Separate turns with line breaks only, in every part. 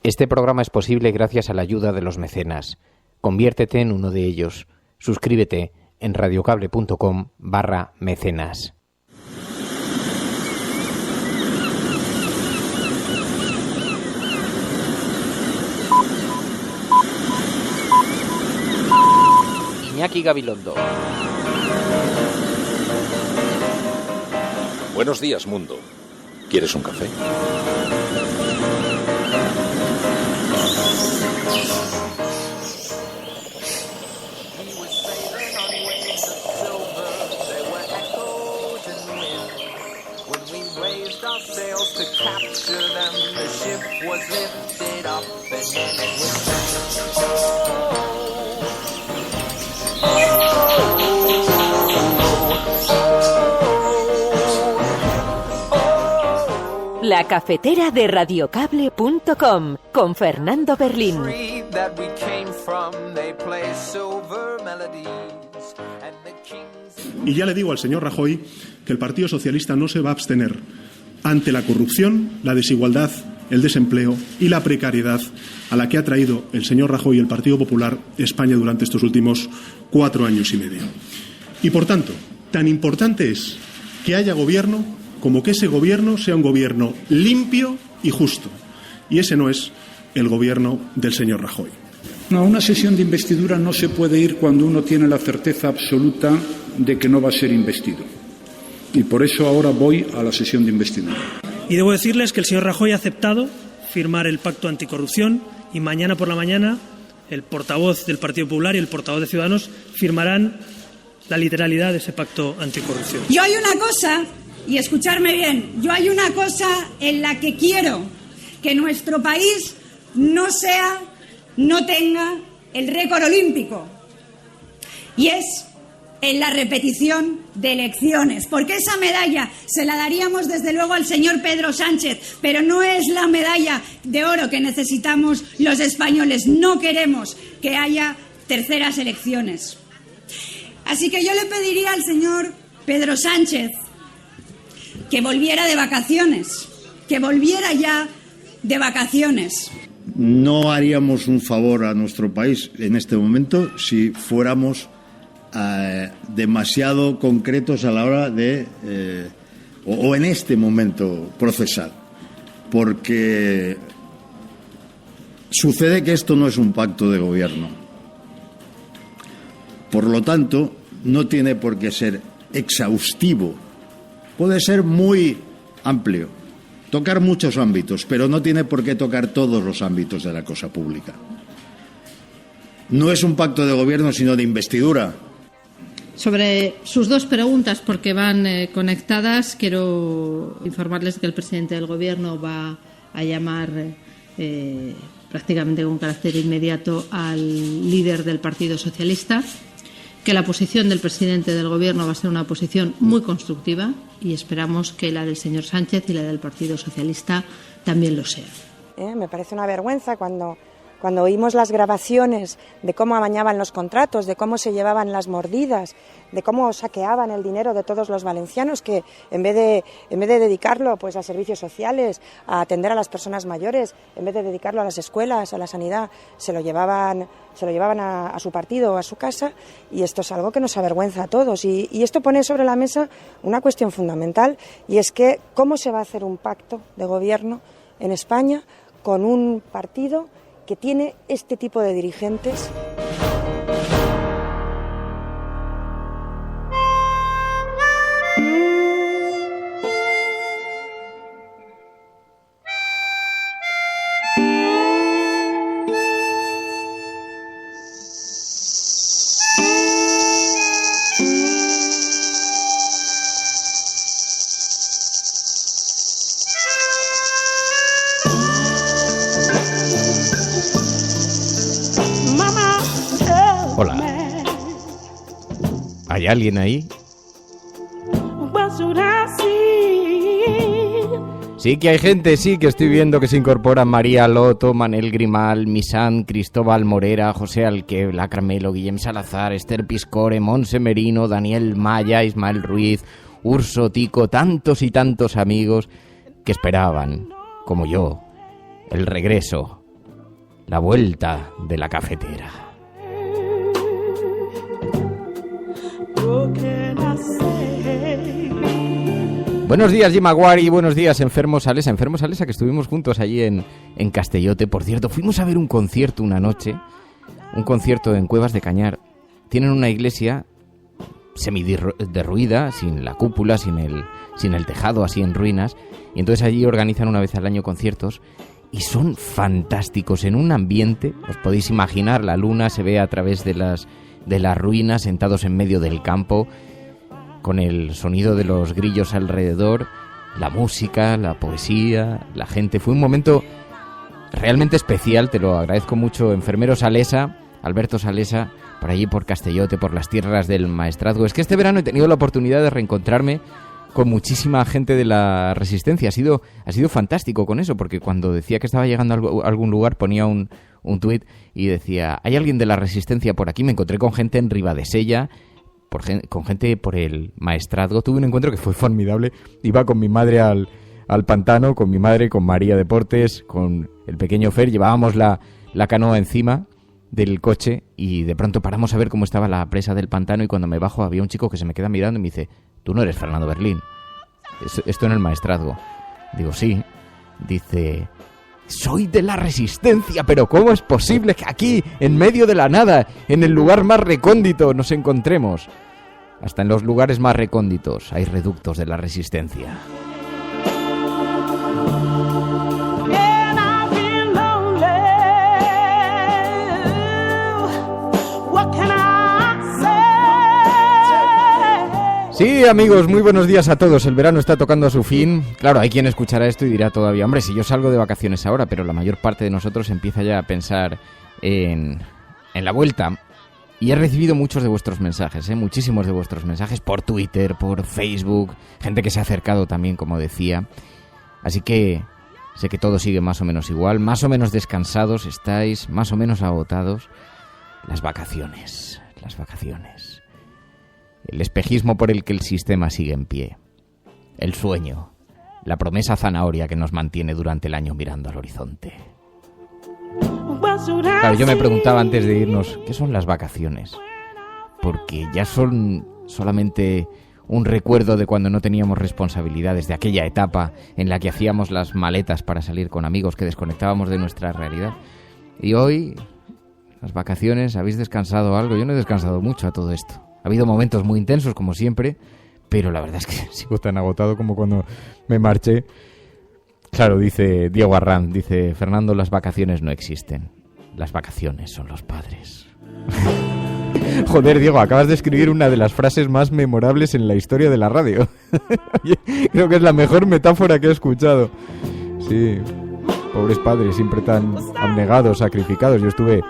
Este programa es posible gracias a la ayuda de los mecenas. Conviértete en uno de ellos. Suscríbete en radiocable.com/mecenas. Iñaki Gabilondo.
Buenos días, mundo. ¿Quieres un café?
La cafetera de radiocable.com con Fernando Berlín.
Y ya le digo al señor Rajoy que el Partido Socialista no se va a abstener ante la corrupción, la desigualdad, el desempleo y la precariedad a la que ha traído el señor Rajoy y el Partido Popular España durante estos últimos 4 años y medio. Y por tanto, tan importante es que haya gobierno como que ese gobierno sea un gobierno limpio y justo. Y ese no es el gobierno del señor Rajoy.
No, una sesión de investidura no se puede ir cuando uno tiene la certeza absoluta de que no va a ser investido. Y por eso ahora voy a la sesión de investidura.
Y debo decirles que el señor Rajoy ha aceptado firmar el pacto anticorrupción y mañana por la mañana el portavoz del Partido Popular y el portavoz de Ciudadanos firmarán la literalidad de ese pacto anticorrupción.
Yo hay una cosa, y escucharme bien, yo hay una cosa en la que quiero que nuestro país no tenga el récord olímpico, y es en la repetición de elecciones, porque esa medalla se la daríamos desde luego al señor Pedro Sánchez, pero no es la medalla de oro que necesitamos los españoles. No queremos que haya terceras elecciones. Así que yo le pediría al señor Pedro Sánchez que volviera de vacaciones, que volviera ya de vacaciones.
No haríamos un favor a nuestro país en este momento si fuéramos demasiado concretos a la hora de, o en este momento, procesar. Porque sucede que esto no es un pacto de gobierno. Por lo tanto, no tiene por qué ser exhaustivo. Puede ser muy amplio, tocar muchos ámbitos, pero no tiene por qué tocar todos los ámbitos de la cosa pública. No es un pacto de gobierno, sino de investidura.
Sobre sus dos preguntas, porque van conectadas, quiero informarles que el presidente del Gobierno va a llamar prácticamente con carácter inmediato al líder del Partido Socialista, que la posición del presidente del Gobierno va a ser una posición muy constructiva y esperamos que la del señor Sánchez y la del Partido Socialista también lo sea.
Me parece una vergüenza cuando oímos las grabaciones de cómo amañaban los contratos, de cómo se llevaban las mordidas, de cómo saqueaban el dinero de todos los valencianos, que en vez de dedicarlo pues a servicios sociales, a atender a las personas mayores, en vez de dedicarlo a las escuelas, a la sanidad, se lo llevaban a su partido o a su casa, y esto es algo que nos avergüenza a todos. Y esto pone sobre la mesa una cuestión fundamental, y es que ¿cómo se va a hacer un pacto de gobierno en España con un partido que tiene este tipo de dirigentes?
Hola. ¿Hay alguien ahí? Sí que hay gente, sí, que estoy viendo que se incorporan María Loto, Manel Grimal, Misán, Cristóbal Morera, José Alquebla, Carmelo, Guillem Salazar, Esther Piscore, Monse Merino, Daniel Maya, Ismael Ruiz, Urso Tico, tantos y tantos amigos que esperaban, como yo, el regreso la vuelta de la cafetera. Buenos días, Jim Aguari, buenos días, Enfermo Salesa, que estuvimos juntos allí en Castellote. Por cierto, fuimos a ver un concierto una noche, un concierto en Cuevas de Cañar. Tienen una iglesia semi-derruida, sin la cúpula, sin el tejado, así en ruinas, y entonces allí organizan una vez al año conciertos, y son fantásticos, en un ambiente, os podéis imaginar, la luna se ve a través de las ruinas, sentados en medio del campo, con el sonido de los grillos alrededor, la música, la poesía, la gente. Fue un momento realmente especial, te lo agradezco mucho, enfermero Salesa, Alberto Salesa, por allí por Castellote, por las tierras del Maestrazgo. Es que este verano he tenido la oportunidad de reencontrarme con muchísima gente de la Resistencia. Ha sido fantástico con eso, porque cuando decía que estaba llegando a algún lugar ponía un tuit y decía, ¿hay alguien de la Resistencia por aquí? Me encontré con gente en Ribadesella, con gente por el Maestrazgo. Tuve un encuentro que fue formidable. Iba con mi madre al pantano, con mi madre, con María Deportes, con el pequeño Fer. Llevábamos la canoa encima del coche y de pronto paramos a ver cómo estaba la presa del pantano, y cuando me bajo había un chico que se me queda mirando y me dice, ¿tú no eres Fernando Berlín? Esto en el Maestrazgo. Digo, sí. Dice, soy de la Resistencia, pero ¿cómo es posible que aquí, en medio de la nada, en el lugar más recóndito, nos encontremos? Hasta en los lugares más recónditos hay reductos de la Resistencia. Sí, amigos, muy buenos días a todos. El verano está tocando a su fin. Claro, hay quien escuchará esto y dirá todavía, hombre, si yo salgo de vacaciones ahora, pero la mayor parte de nosotros empieza ya a pensar en la vuelta. Y he recibido muchos de vuestros mensajes, muchísimos de vuestros mensajes por Twitter, por Facebook, gente que se ha acercado también, como decía. Así que sé que todo sigue más o menos igual, más o menos descansados estáis, más o menos agotados. Las vacaciones. El espejismo por el que el sistema sigue en pie. El sueño. La promesa zanahoria que nos mantiene durante el año mirando al horizonte. Claro, yo me preguntaba antes de irnos, ¿qué son las vacaciones? Porque ya son solamente un recuerdo de cuando no teníamos responsabilidades, de aquella etapa en la que hacíamos las maletas para salir con amigos, que desconectábamos de nuestra realidad. Y hoy, las vacaciones, ¿habéis descansado algo? Yo no he descansado mucho a todo esto. Ha habido momentos muy intensos, como siempre, pero la verdad es que sigo tan agotado como cuando me marché. Claro, dice Diego Arranz, dice, Fernando, las vacaciones no existen. Las vacaciones son los padres. Joder, Diego, acabas de escribir una de las frases más memorables en la historia de la radio. Creo que es la mejor metáfora que he escuchado. Sí, pobres padres, siempre tan abnegados, sacrificados. Yo estuve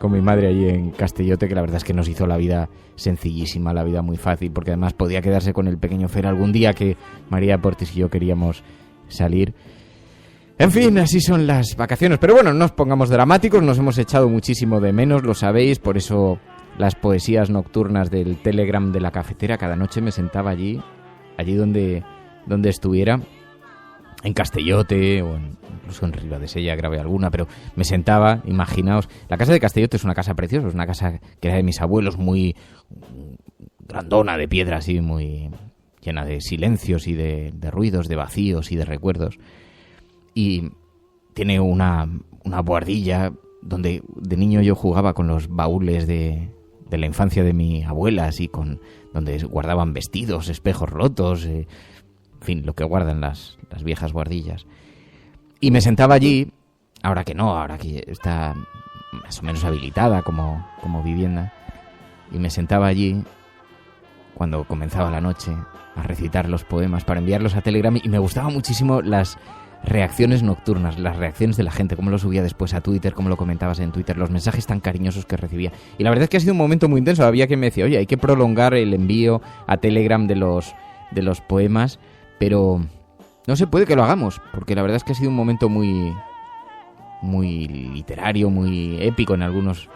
con mi madre allí en Castellote, que la verdad es que nos hizo la vida sencillísima, la vida muy fácil, porque además podía quedarse con el pequeño Fer algún día que María Portis y yo queríamos salir. En fin, así son las vacaciones. Pero bueno, no nos pongamos dramáticos, nos hemos echado muchísimo de menos, lo sabéis, por eso las poesías nocturnas del Telegram de la cafetera, cada noche me sentaba allí donde estuviera, en Castellote o incluso en Ribadesella grabé alguna, pero me sentaba, imaginaos, la casa de Castellote es una casa preciosa, es una casa que era de mis abuelos, muy grandona, de piedra así, muy llena de silencios y de ruidos, de vacíos y de recuerdos. Y tiene una bohardilla donde de niño yo jugaba con los baúles de la infancia de mi abuela, así donde guardaban vestidos, espejos rotos, en fin, lo que guardan las viejas guardillas. Y me sentaba allí, ahora que está más o menos habilitada como vivienda, y me sentaba allí cuando comenzaba la noche a recitar los poemas para enviarlos a Telegram, y me gustaban muchísimo las reacciones nocturnas, las reacciones de la gente, cómo lo subía después a Twitter, cómo lo comentabas en Twitter, los mensajes tan cariñosos que recibía. Y la verdad es que ha sido un momento muy intenso. Había quien me decía, oye, hay que prolongar el envío a Telegram de los poemas, pero no se puede que lo hagamos, porque la verdad es que ha sido un momento muy literario, muy épico en algunos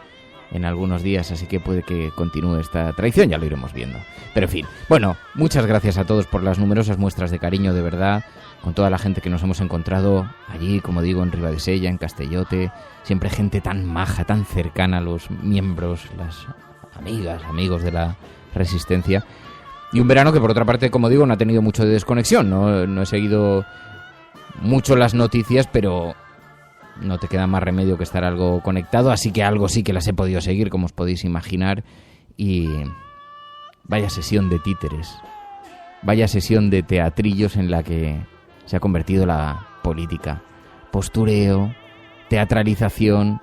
días, así que puede que continúe esta tradición, ya lo iremos viendo. Pero en fin, bueno, muchas gracias a todos por las numerosas muestras de cariño, de verdad. con toda la gente que nos hemos encontrado allí, como digo, en Ribadesella, en Castellote, siempre gente tan maja, tan cercana a los miembros, las amigas, amigos de la Resistencia. Y un verano que, por otra parte, como digo, no ha tenido mucho de desconexión. No he seguido mucho las noticias, pero no te queda más remedio que estar algo conectado. Así que algo sí que las he podido seguir, como os podéis imaginar. Y vaya sesión de títeres, vaya sesión de teatrillos en la que se ha convertido la política. Postureo, teatralización.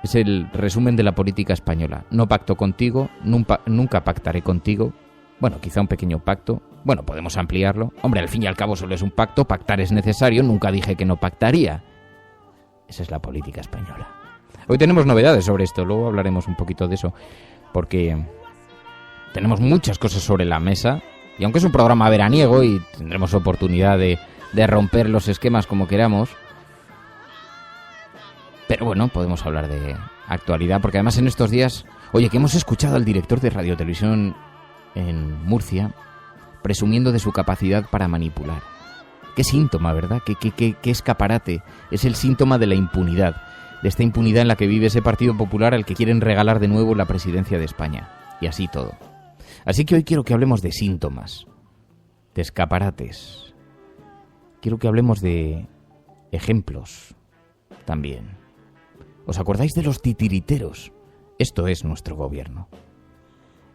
Es el resumen de la política española. No pacto contigo, nunca pactaré contigo. Bueno, quizá un pequeño pacto. Bueno, podemos ampliarlo. Hombre, al fin y al cabo solo es un pacto. Pactar es necesario. Nunca dije que no pactaría. Esa es la política española. Hoy tenemos novedades sobre esto. Luego hablaremos un poquito de eso. Porque tenemos muchas cosas sobre la mesa. Y aunque es un programa veraniego y tendremos oportunidad de romper los esquemas como queramos. Pero bueno, podemos hablar de actualidad. Porque además en estos días... Oye, que hemos escuchado al director de Radio Televisión en Murcia presumiendo de su capacidad para manipular. Qué síntoma, ¿verdad? Qué escaparate. Es el síntoma de la impunidad. De esta impunidad en la que vive ese Partido Popular al que quieren regalar de nuevo la presidencia de España. Y así todo. Así que hoy quiero que hablemos de síntomas, de escaparates. Quiero que hablemos de ejemplos también. ¿Os acordáis de los titiriteros? Esto es nuestro gobierno.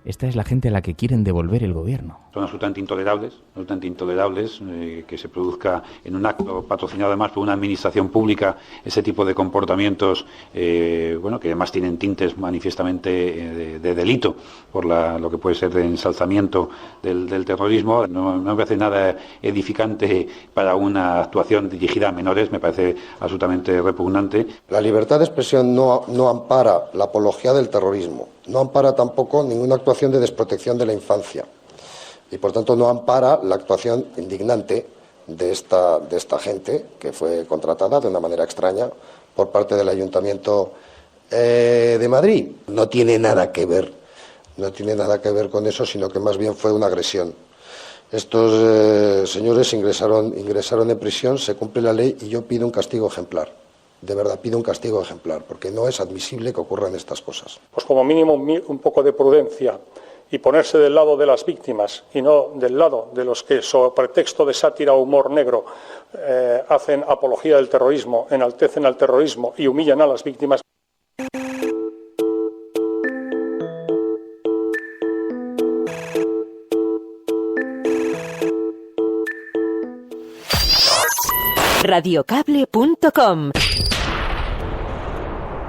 Esta es la gente a la que quieren devolver el gobierno.
Son absolutamente intolerables que se produzca en un acto patrocinado además por una administración pública ese tipo de comportamientos, que además tienen tintes manifiestamente de delito por lo que puede ser de ensalzamiento del terrorismo. No me parece nada edificante para una actuación dirigida a menores, me parece absolutamente repugnante.
La libertad de expresión no ampara la apología del terrorismo, no ampara tampoco ninguna actuación de desprotección de la infancia. Y por tanto no ampara la actuación indignante de esta gente que fue contratada de una manera extraña por parte del Ayuntamiento de Madrid. No tiene nada que ver con eso, sino que más bien fue una agresión. Estos señores ingresaron en prisión, se cumple la ley y yo pido un castigo ejemplar. De verdad, pido un castigo ejemplar, porque no es admisible que ocurran estas cosas.
Pues como mínimo un poco de prudencia y ponerse del lado de las víctimas y no del lado de los que, sobre pretexto de sátira o humor negro, hacen apología del terrorismo, enaltecen al terrorismo y humillan a las víctimas.
Radiocable.com.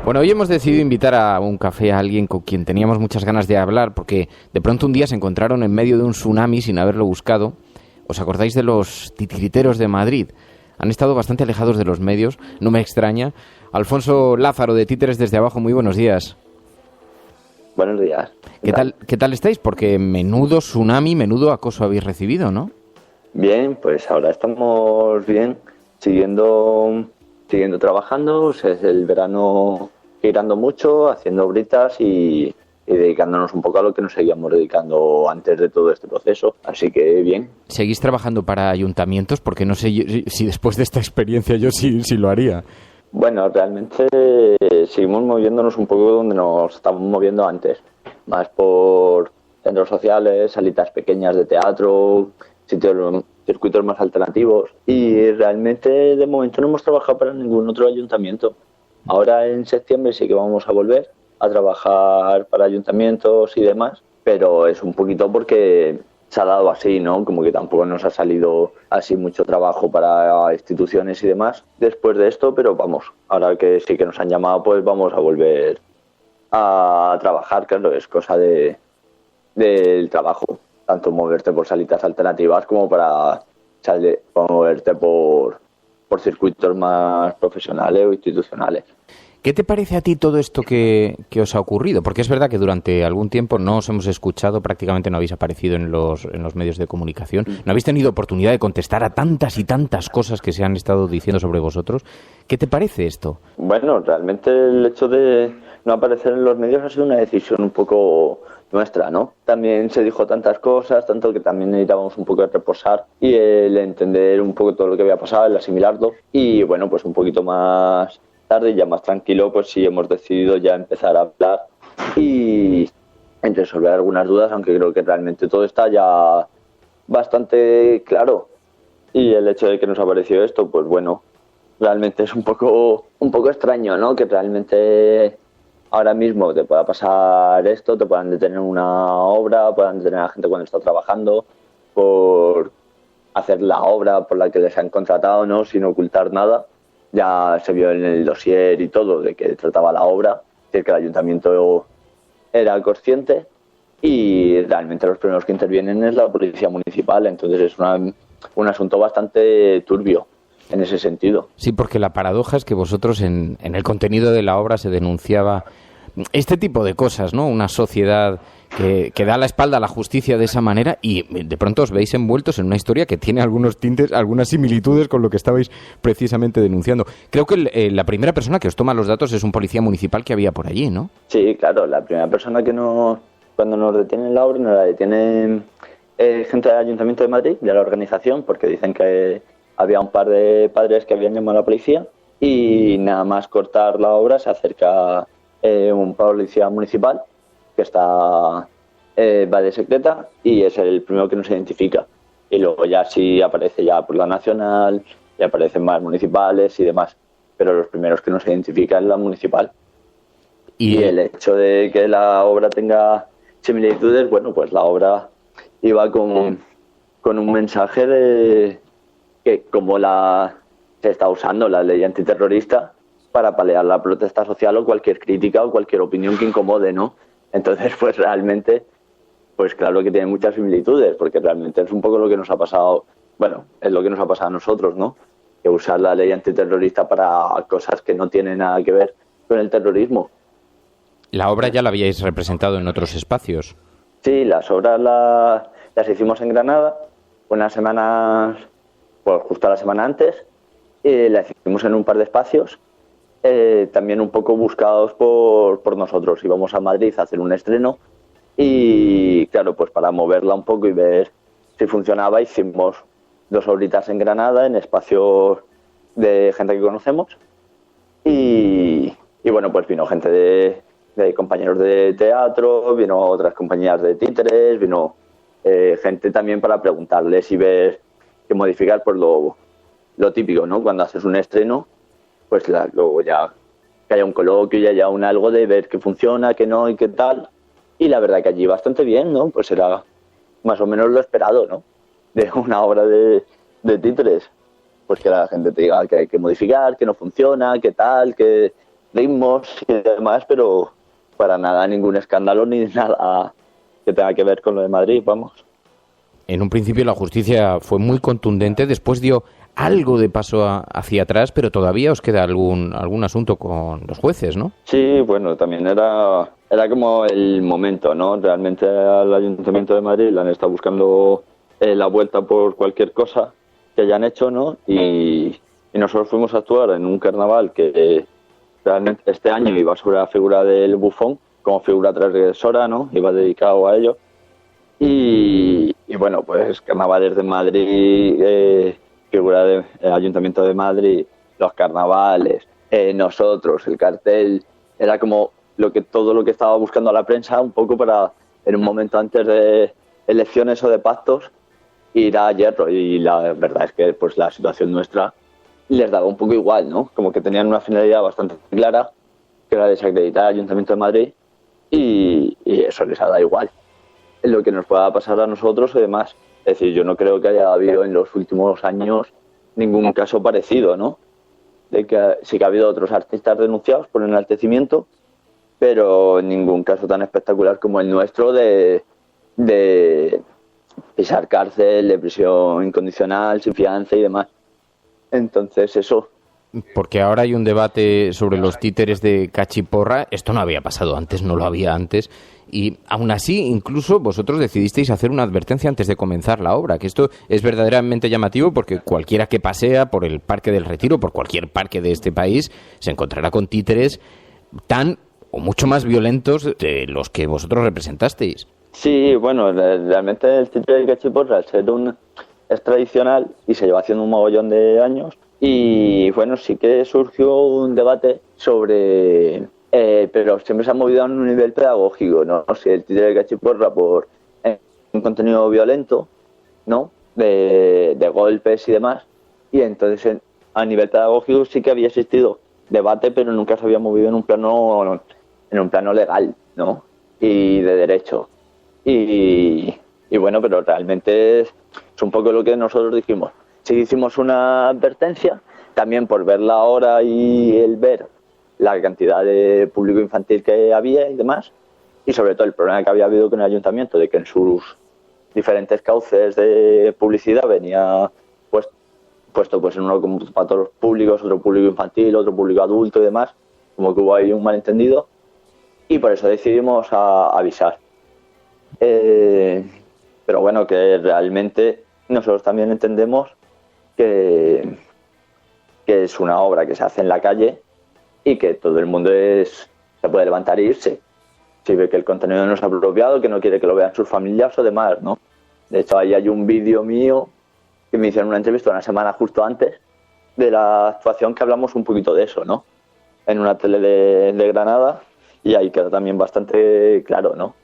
Bueno, hoy hemos decidido invitar a un café a alguien con quien teníamos muchas ganas de hablar, porque de pronto un día se encontraron en medio de un tsunami sin haberlo buscado. ¿Os acordáis de los titiriteros de Madrid? Han estado bastante alejados de los medios, no me extraña. Alfonso Lázaro, de Títeres desde Abajo, muy buenos días.
Buenos días.
¿Qué tal estáis? Porque menudo tsunami, menudo acoso habéis recibido, ¿no?
Bien, pues ahora estamos bien, siguiendo trabajando. Es el verano girando mucho, haciendo obritas y dedicándonos un poco a lo que nos seguíamos dedicando antes de todo este proceso. Así que bien. ¿Seguís trabajando para ayuntamientos? Porque no sé si después de esta experiencia yo sí lo haría. Bueno, realmente seguimos moviéndonos un poco donde nos estábamos moviendo antes. Más por centros sociales, salitas pequeñas de teatro, circuitos más alternativos, y realmente de momento no hemos trabajado para ningún otro ayuntamiento. Ahora en septiembre sí que vamos a volver a trabajar para ayuntamientos y demás, pero es un poquito porque se ha dado así, ¿no? Como que tampoco nos ha salido así mucho trabajo para instituciones y demás después de esto, pero vamos, ahora que sí que nos han llamado, pues vamos a volver a trabajar, claro, es cosa del trabajo. Tanto moverte por salitas alternativas como para moverte por circuitos más profesionales o institucionales. ¿Qué te parece a ti todo esto que os ha ocurrido? Porque es verdad que durante algún tiempo no os hemos escuchado, prácticamente no habéis aparecido en los medios de comunicación, no habéis tenido oportunidad de contestar a tantas y tantas cosas que se han estado diciendo sobre vosotros. ¿Qué te parece esto? Bueno, realmente el hecho de no aparecer en los medios ha sido una decisión un poco nuestra, ¿no? También se dijo tantas cosas, tanto que también necesitábamos un poco de reposar y el entender un poco todo lo que había pasado, el asimilarlo. Y bueno, pues un poquito más tarde, ya más tranquilo, pues sí hemos decidido ya empezar a hablar y resolver algunas dudas, aunque creo que realmente todo está ya bastante claro. Y el hecho de que nos apareció esto, pues bueno, realmente es un poco extraño, ¿no? Que realmente ahora mismo te pueda pasar esto, te puedan detener una obra, puedan detener a la gente cuando está trabajando por hacer la obra por la que les han contratado, ¿no? Sin ocultar nada. Ya se vio en el dossier y todo de que trataba la obra, de que el ayuntamiento era consciente y realmente los primeros que intervienen es la policía municipal, entonces es un asunto bastante turbio en ese sentido.
Sí, porque la paradoja es que vosotros en el contenido de la obra se denunciaba este tipo de cosas, ¿no? Una sociedad que da la espalda a la justicia de esa manera y de pronto os veis envueltos en una historia que tiene algunos tintes, algunas similitudes con lo que estabais precisamente denunciando. Creo que la primera persona que os toma los datos es un policía municipal que había por allí, ¿no?
Sí, claro, la primera persona que cuando nos detienen la obra nos la detienen gente del Ayuntamiento de Madrid, de la organización, porque dicen que había un par de padres que habían llamado a la policía y nada más cortar la obra se acerca un policía municipal que va de secreta y es el primero que nos identifica. Y luego ya sí aparece ya por la nacional, ya aparecen más municipales y demás, pero los primeros que nos identifican es la municipal. Y el hecho de que la obra tenga similitudes, bueno, pues la obra iba con un mensaje de que como se está usando la ley antiterrorista para paliar la protesta social o cualquier crítica o cualquier opinión que incomode, ¿no? Entonces, pues realmente, pues claro que tiene muchas similitudes, porque realmente es un poco lo que nos ha pasado, bueno, es lo que nos ha pasado a nosotros, ¿no? Que usar la ley antiterrorista para cosas que no tienen nada que ver con el terrorismo.
La obra ya la habíais representado en otros espacios.
Sí, las obras las hicimos en Granada, unas semanas, pues justo la semana antes, las hicimos en un par de espacios, también un poco buscados por nosotros. Íbamos a Madrid a hacer un estreno y, claro, pues para moverla un poco y ver si funcionaba, hicimos 2 obritas en Granada, en espacios de gente que conocemos y bueno, pues vino gente de compañeros de teatro, vino otras compañías de títeres, vino gente también para preguntarles y ver qué modificar, pues lo típico, ¿no? Cuando haces un estreno, pues luego ya que haya un coloquio y haya algo de ver qué funciona, qué no y qué tal. Y la verdad que allí bastante bien, ¿no? Pues era más o menos lo esperado, ¿no? De una obra de títeres. Pues que la gente te diga que hay que modificar, que no funciona, qué tal, qué ritmos y demás, pero para nada ningún escándalo ni nada que tenga que ver con lo de Madrid, vamos.
En un principio la justicia fue muy contundente, después dio algo de paso hacia atrás, pero todavía os queda algún asunto con los jueces, ¿no?
Sí, bueno, también era como el momento, ¿no? Realmente al Ayuntamiento de Madrid le han estado buscando la vuelta por cualquier cosa que hayan hecho, ¿no? Y nosotros fuimos a actuar en un carnaval que realmente este año iba sobre la figura del bufón, como figura transgresora, ¿no? Iba dedicado a ello. Y bueno, pues carnavales de Madrid, figura del Ayuntamiento de Madrid, los carnavales, nosotros, el cartel, era como todo lo que estaba buscando la prensa, un poco para, en un momento antes de elecciones o de pactos, ir a hierro. Y la verdad es que pues la situación nuestra les daba un poco igual, ¿no? Como que tenían una finalidad bastante clara, que era desacreditar al Ayuntamiento de Madrid, y eso les ha dado igual. Lo que nos pueda pasar a nosotros y demás. Es decir, yo no creo que haya habido en los últimos años ningún caso parecido, ¿no? De que sí que ha habido otros artistas denunciados por enaltecimiento, pero ningún caso tan espectacular como el nuestro de pisar cárcel, de prisión incondicional, sin fianza y demás. Entonces eso.
Porque ahora hay un debate sobre los títeres de Cachiporra. Esto no había pasado antes, no lo había antes. Y aún así, incluso vosotros decidisteis hacer una advertencia antes de comenzar la obra, que esto es verdaderamente llamativo porque cualquiera que pasea por el Parque del Retiro, por cualquier parque de este país, se encontrará con títeres tan o mucho más violentos de los que vosotros representasteis.
Sí, bueno, realmente el título del cachiporra, al ser es tradicional y se lleva haciendo un mogollón de años, y bueno, sí que surgió un debate sobre, pero siempre se ha movido a un nivel pedagógico, ¿no? O sea, el título del cachiporra por un contenido violento, ¿no? De golpes y demás, y entonces a nivel pedagógico sí que había existido debate, pero nunca se había movido en un plano legal, ¿no? Y de derecho. Y bueno, pero realmente es un poco lo que nosotros dijimos. Sí hicimos una advertencia, también por ver la hora y el ver la cantidad de público infantil que había y demás, y sobre todo el problema que había habido con el ayuntamiento, de que en sus diferentes cauces de publicidad venía puesto pues en uno como para todos los públicos, otro público infantil, otro público adulto y demás, como que hubo ahí un malentendido, y por eso decidimos avisar. Pero bueno, que realmente nosotros también entendemos que es una obra que se hace en la calle y que todo el mundo se puede levantar e irse. Si ve que el contenido no es apropiado, que no quiere que lo vean sus familias o demás, ¿no? De hecho, ahí hay un vídeo mío que me hicieron una entrevista una semana justo antes de la actuación, que hablamos un poquito de eso, ¿no? En una tele de Granada, y ahí queda también bastante claro, ¿no?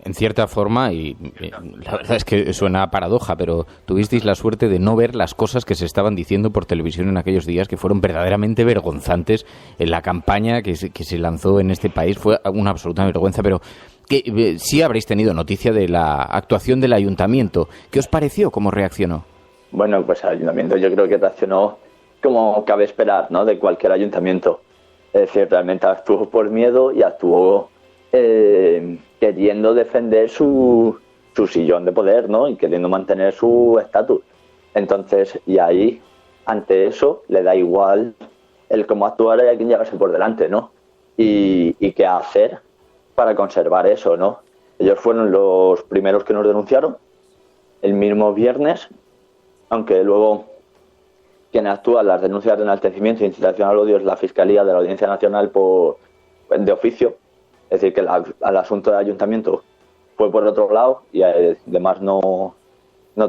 En cierta forma, y la verdad es que suena a paradoja, pero tuvisteis la suerte de no ver las cosas que se estaban diciendo por televisión en aquellos días, que fueron verdaderamente vergonzantes. En la campaña que se lanzó en este país fue una absoluta vergüenza, pero que sí habréis tenido noticia de la actuación del ayuntamiento. ¿Qué os pareció? ¿Cómo reaccionó?
Bueno, pues el ayuntamiento yo creo que reaccionó como cabe esperar, ¿no? De cualquier ayuntamiento. Es decir, realmente actuó por miedo y actuó queriendo defender su sillón de poder, ¿no? Y queriendo mantener su estatus. Entonces, y ahí, ante eso, le da igual el cómo actuar y a quién llegarse por delante, ¿no? Y qué hacer para conservar eso, ¿no? Ellos fueron los primeros que nos denunciaron el mismo viernes, aunque luego quien actúa las denuncias de enaltecimiento e incitación al odio es la Fiscalía de la Audiencia Nacional de oficio. Es decir, que el asunto del ayuntamiento fue por otro lado y además no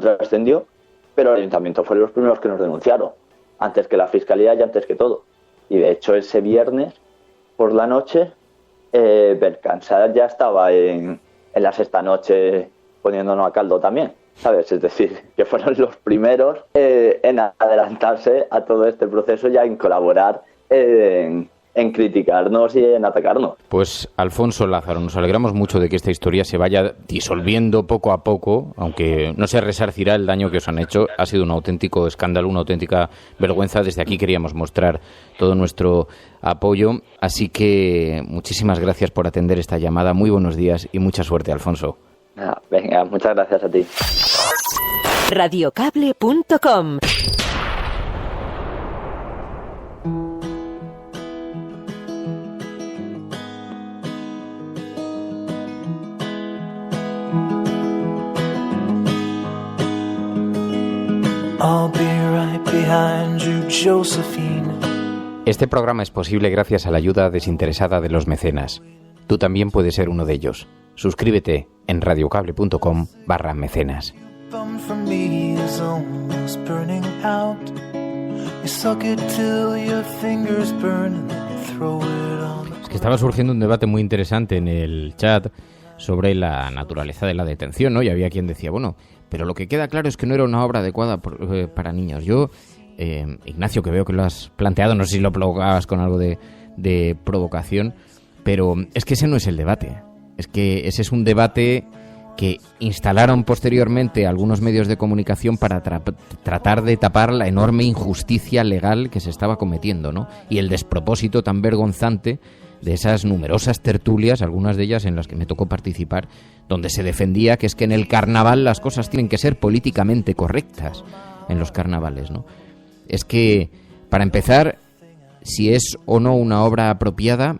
trascendió, pero el ayuntamiento fueron los primeros que nos denunciaron, antes que la Fiscalía y antes que todo. Y de hecho ese viernes por la noche, Bercansar ya estaba en la sexta noche poniéndonos a caldo también, ¿sabes? Es decir, que fueron los primeros en adelantarse a todo este proceso y en colaborar en criticarnos y en atacarnos.
Pues Alfonso Lázaro, nos alegramos mucho de que esta historia se vaya disolviendo poco a poco, aunque no se resarcirá el daño que os han hecho. Ha sido un auténtico escándalo, una auténtica vergüenza. Desde aquí queríamos mostrar todo nuestro apoyo, así que muchísimas gracias por atender esta llamada. Muy buenos días y mucha suerte, Alfonso.
Venga, muchas gracias a ti.
Radiocable.com.
I'll be right behind you, Josephine.
Este programa es posible gracias a la ayuda desinteresada de los mecenas. Tú también puedes ser uno de ellos. Suscríbete en radiocable.com/mecenas. Es que estaba surgiendo un debate muy interesante en el chat sobre la naturaleza de la detención, ¿no? Y había quien decía, bueno, pero lo que queda claro es que no era una obra adecuada para niños. Yo, Ignacio, que veo que lo has planteado, no sé si lo provocabas con algo de provocación, pero es que ese no es el debate. Es que ese es un debate que instalaron posteriormente algunos medios de comunicación para tratar de tapar la enorme injusticia legal que se estaba cometiendo, ¿no? Y el despropósito tan vergonzante de esas numerosas tertulias, algunas de ellas en las que me tocó participar, donde se defendía que es que en el carnaval las cosas tienen que ser políticamente correctas en los carnavales, ¿no? Es que, para empezar, si es o no una obra apropiada,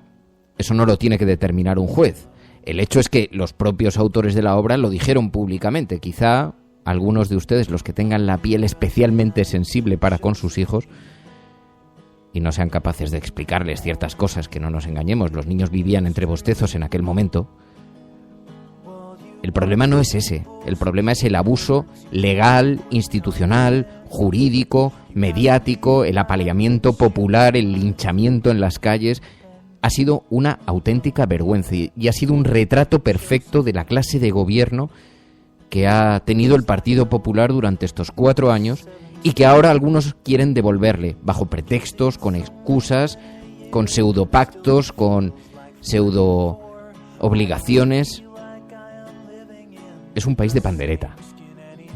eso no lo tiene que determinar un juez. El hecho es que los propios autores de la obra lo dijeron públicamente. Quizá algunos de ustedes, los que tengan la piel especialmente sensible para con sus hijos, y no sean capaces de explicarles ciertas cosas, que no nos engañemos, los niños vivían entre bostezos en aquel momento. El problema no es ese, el problema es el abuso legal, institucional, jurídico, mediático, el apaleamiento popular, el linchamiento en las calles. Ha sido una auténtica vergüenza y ha sido un retrato perfecto de la clase de gobierno que ha tenido el Partido Popular durante estos 4 años y que ahora algunos quieren devolverle bajo pretextos, con excusas, con pseudopactos, con pseudo obligaciones. Es un país de pandereta,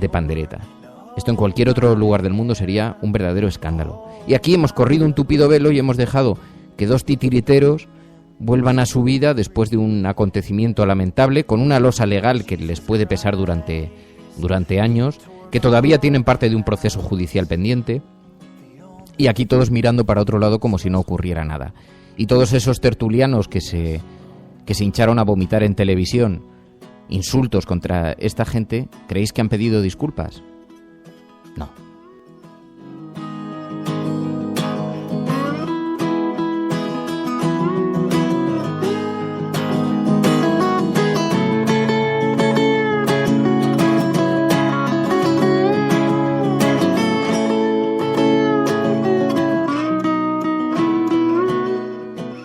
de pandereta. Esto en cualquier otro lugar del mundo sería un verdadero escándalo. Y aquí hemos corrido un tupido velo y hemos dejado que 2 titiriteros vuelvan a su vida después de un acontecimiento lamentable, con una losa legal que les puede pesar durante años, que todavía tienen parte de un proceso judicial pendiente, y aquí todos mirando para otro lado como si no ocurriera nada. Y todos esos tertulianos que se hincharon a vomitar en televisión insultos contra esta gente, ¿creéis que han pedido disculpas? No.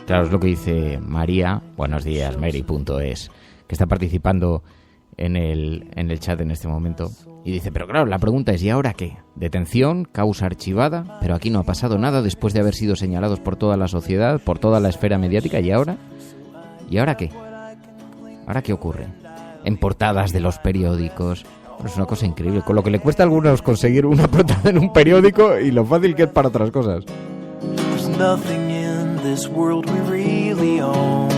Claro, es lo que dice María, buenos días, Mary.es, que está participando en el chat en este momento. Y dice, pero claro, la pregunta es, ¿y ahora qué? Detención, causa archivada, pero aquí no ha pasado nada después de haber sido señalados por toda la sociedad, por toda la esfera mediática, ¿y ahora? ¿Y ahora qué? ¿Ahora qué ocurre? En portadas de los periódicos. Es una cosa increíble, con lo que le cuesta a algunos conseguir una portada en un periódico y lo fácil que es para otras cosas.
This world we really own.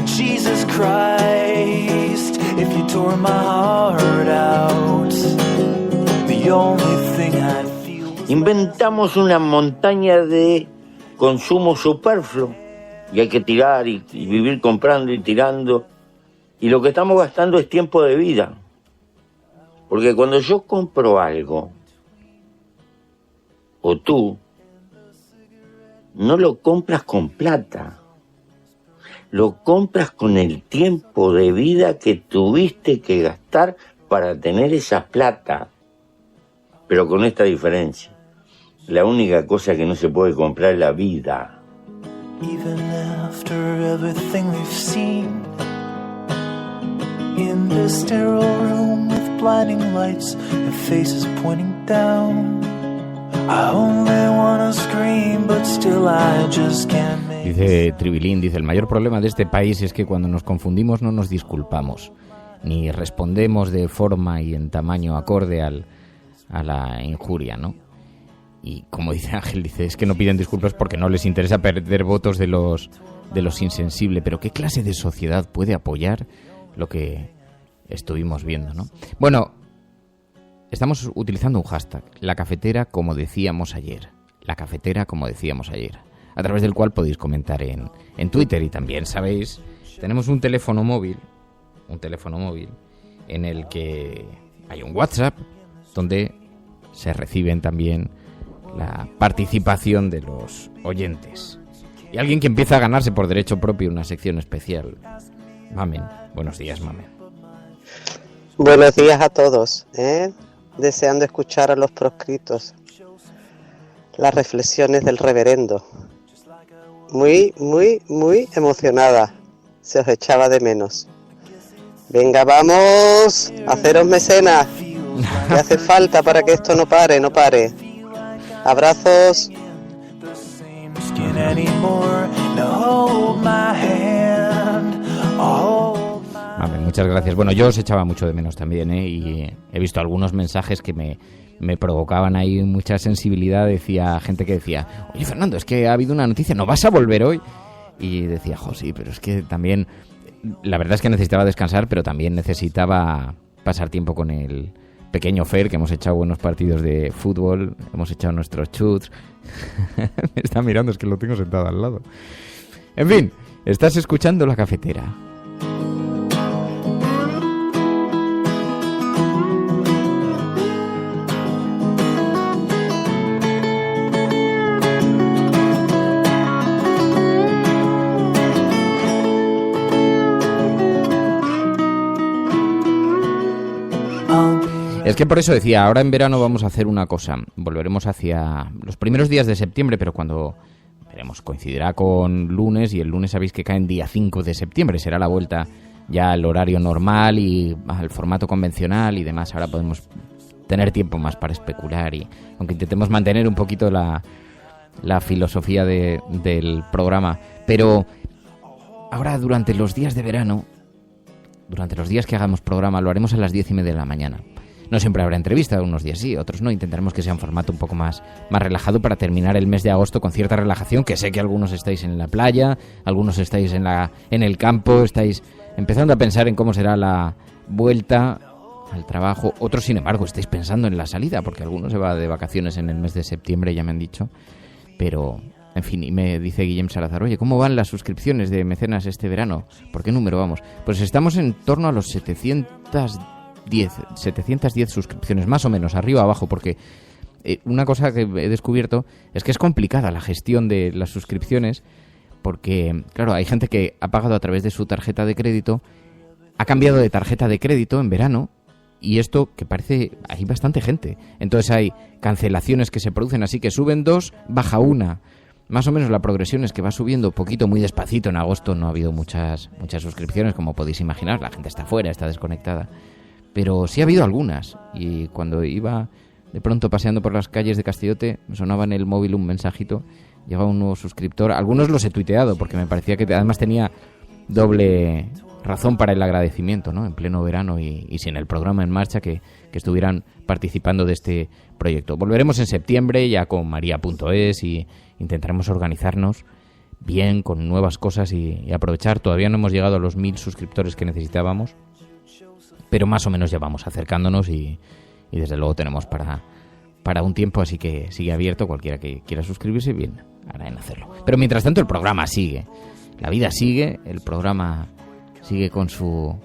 Jesus Christ, if you tore my heart out, the only thing I'd feel.
Inventamos una montaña de consumo superfluo y hay que tirar y vivir comprando y tirando, y lo que estamos gastando es tiempo de vida, porque cuando yo compro algo, o tú, no lo compras con plata, lo compras con el tiempo de vida que tuviste que gastar para tener esa plata. Pero con esta diferencia, la única cosa que no se puede comprar es la vida.
Even after everything we've seen, in this sterile room with blinding lights and faces pointing down, I only wanna scream, but still I just can't make.
Dice Tribilín, dice, el mayor problema de este país es que cuando nos confundimos no nos disculpamos, ni respondemos de forma y en tamaño acorde a la injuria, ¿no? Y como dice Ángel, dice, es que no piden disculpas porque no les interesa perder votos de los insensibles. Pero ¿qué clase de sociedad puede apoyar lo que estuvimos viendo, ¿no? Bueno, estamos utilizando un hashtag, la cafetera como decíamos ayer. La cafetera como decíamos ayer. A través del cual podéis comentar en Twitter. Y también, ¿sabéis? Tenemos un teléfono móvil en el que hay un WhatsApp donde se reciben también la participación de los oyentes. Y alguien que empieza a ganarse por derecho propio una sección especial. Mamen, buenos días, Mamen.
Buenos días a todos, deseando escuchar a los proscritos las reflexiones del reverendo. Muy, muy, muy emocionada. Se os echaba de menos. Venga, vamos, haceros mecenas, que hace falta para que esto no pare. Abrazos.
Vale, muchas gracias. Bueno, yo os echaba mucho de menos también, y he visto algunos mensajes que me provocaban ahí mucha sensibilidad. Decía gente que decía, oye Fernando, es que ha habido una noticia, ¿no vas a volver hoy? Y decía, sí, pero es que también, la verdad es que necesitaba descansar, pero también necesitaba pasar tiempo con el pequeño Fer, que hemos echado buenos partidos de fútbol, hemos echado nuestros chuts. Me está mirando, es que lo tengo sentado al lado. En fin, estás escuchando La Cafetera. Es que por eso decía, ahora en verano vamos a hacer una cosa. Volveremos hacia los primeros días de septiembre, pero cuando veremos, coincidirá con lunes, y el lunes sabéis que cae en día 5 de septiembre. Será la vuelta ya al horario normal y al formato convencional y demás. Ahora podemos tener tiempo más para especular, y aunque intentemos mantener un poquito la filosofía del programa. Pero ahora, durante los días de verano, durante los días que hagamos programa, lo haremos a las 10:30 de la mañana. No siempre habrá entrevista, unos días sí, otros no. Intentaremos que sea un formato un poco más relajado para terminar el mes de agosto con cierta relajación, que sé que algunos estáis en la playa, algunos estáis en el campo, estáis empezando a pensar en cómo será la vuelta al trabajo. Otros, sin embargo, estáis pensando en la salida, porque algunos se va de vacaciones en el mes de septiembre, ya me han dicho. Pero, en fin, y me dice Guillem Salazar, oye, ¿cómo van las suscripciones de mecenas este verano? ¿Por qué número vamos? Pues estamos en torno a los 710 suscripciones, más o menos, arriba abajo, porque una cosa que he descubierto es que es complicada la gestión de las suscripciones, porque, claro, hay gente que ha pagado a través de su tarjeta de crédito, ha cambiado de tarjeta de crédito en verano, y esto, que parece, hay bastante gente. Entonces hay cancelaciones que se producen así, que suben 2, baja 1. Más o menos la progresión es que va subiendo poquito, muy despacito. En agosto no ha habido muchas suscripciones, como podéis imaginar. La gente está fuera, está desconectada. Pero sí ha habido algunas. Y cuando iba de pronto paseando por las calles de Castillote, me sonaba en el móvil un mensajito. Llegaba un nuevo suscriptor. Algunos los he tuiteado, porque me parecía que además tenía doble razón para el agradecimiento, ¿no? En pleno verano y sin el programa en marcha, que estuvieran participando de este proyecto. Volveremos en septiembre ya con María.es y intentaremos organizarnos bien con nuevas cosas y aprovechar. Todavía no hemos llegado a los 1000 suscriptores que necesitábamos, pero más o menos ya vamos acercándonos y desde luego tenemos para un tiempo, así que sigue abierto. Cualquiera que quiera suscribirse, bien, hará en hacerlo. Pero mientras tanto el programa sigue, la vida sigue, el programa sigue con su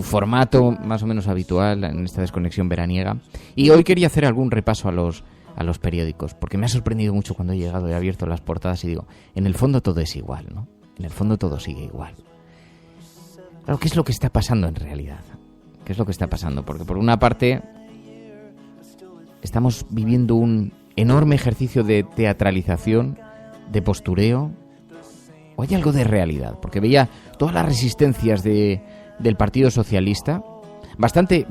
formato más o menos habitual en esta desconexión veraniega. Y hoy quería hacer algún repaso a los periódicos, porque me ha sorprendido mucho cuando he llegado y he abierto las portadas y digo, en el fondo todo es igual, ¿no? En el fondo todo sigue igual. Claro, ¿qué es lo que está pasando en realidad? ¿Qué es lo que está pasando? Porque por una parte estamos viviendo un enorme ejercicio de teatralización, de postureo, o hay algo de realidad, porque veía todas las resistencias del Partido Socialista, bastante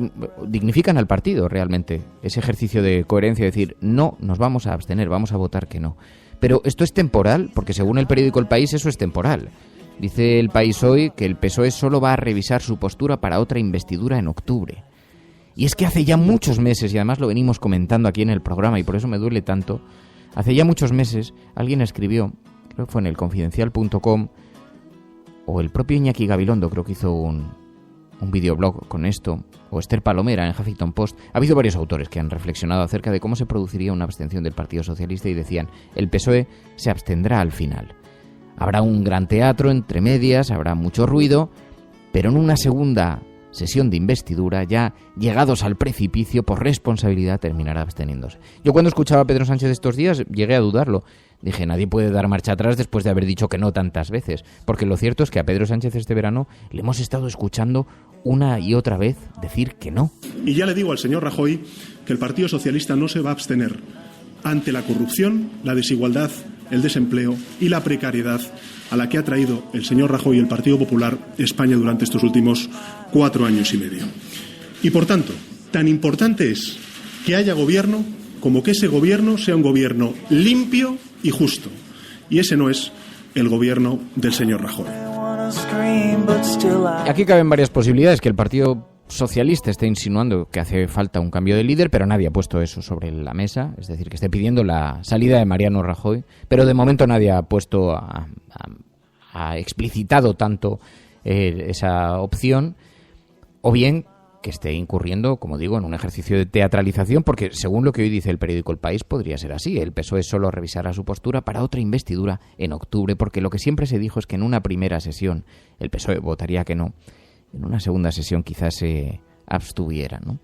dignifican al partido realmente, ese ejercicio de coherencia, de decir, no, nos vamos a abstener, vamos a votar que no. Pero esto es temporal, porque según el periódico El País eso es temporal. Dice El País hoy que el PSOE solo va a revisar su postura para otra investidura en octubre. Y es que hace ya muchos meses, y además lo venimos comentando aquí en el programa, y por eso me duele tanto, hace ya muchos meses alguien escribió, creo que fue en el Confidencial.com, o el propio Iñaki Gabilondo, creo que hizo un videoblog con esto, o Esther Palomera en Huffington Post. Ha habido varios autores que han reflexionado acerca de cómo se produciría una abstención del Partido Socialista y decían, el PSOE se abstendrá al final. Habrá un gran teatro entre medias, habrá mucho ruido, pero en una segunda sesión de investidura, ya llegados al precipicio, por responsabilidad terminará absteniéndose. Yo cuando escuchaba a Pedro Sánchez estos días llegué a dudarlo. Dije, nadie puede dar marcha atrás después de haber dicho que no tantas veces, porque lo cierto es que a Pedro Sánchez este verano le hemos estado escuchando una y otra vez decir que no.
Y ya le digo al señor Rajoy que el Partido Socialista no se va a abstener ante la corrupción, la desigualdad, el desempleo y la precariedad a la que ha traído el señor Rajoy y el Partido Popular España durante estos últimos 4 años y medio. Y por tanto, tan importante es que haya gobierno como que ese gobierno sea un gobierno limpio y justo. Y ese no es el gobierno del señor Rajoy.
Aquí caben varias posibilidades, que el Partido Socialista esté insinuando que hace falta un cambio de líder, pero nadie ha puesto eso sobre la mesa, es decir, que esté pidiendo la salida de Mariano Rajoy, pero de momento nadie ha puesto, ha explicitado tanto esa opción, o bien que esté incurriendo, como digo, en un ejercicio de teatralización, porque según lo que hoy dice el periódico El País, podría ser así. El PSOE solo revisará su postura para otra investidura en octubre, porque lo que siempre se dijo es que en una primera sesión el PSOE votaría que no, en una segunda sesión quizás se abstuviera, ¿no?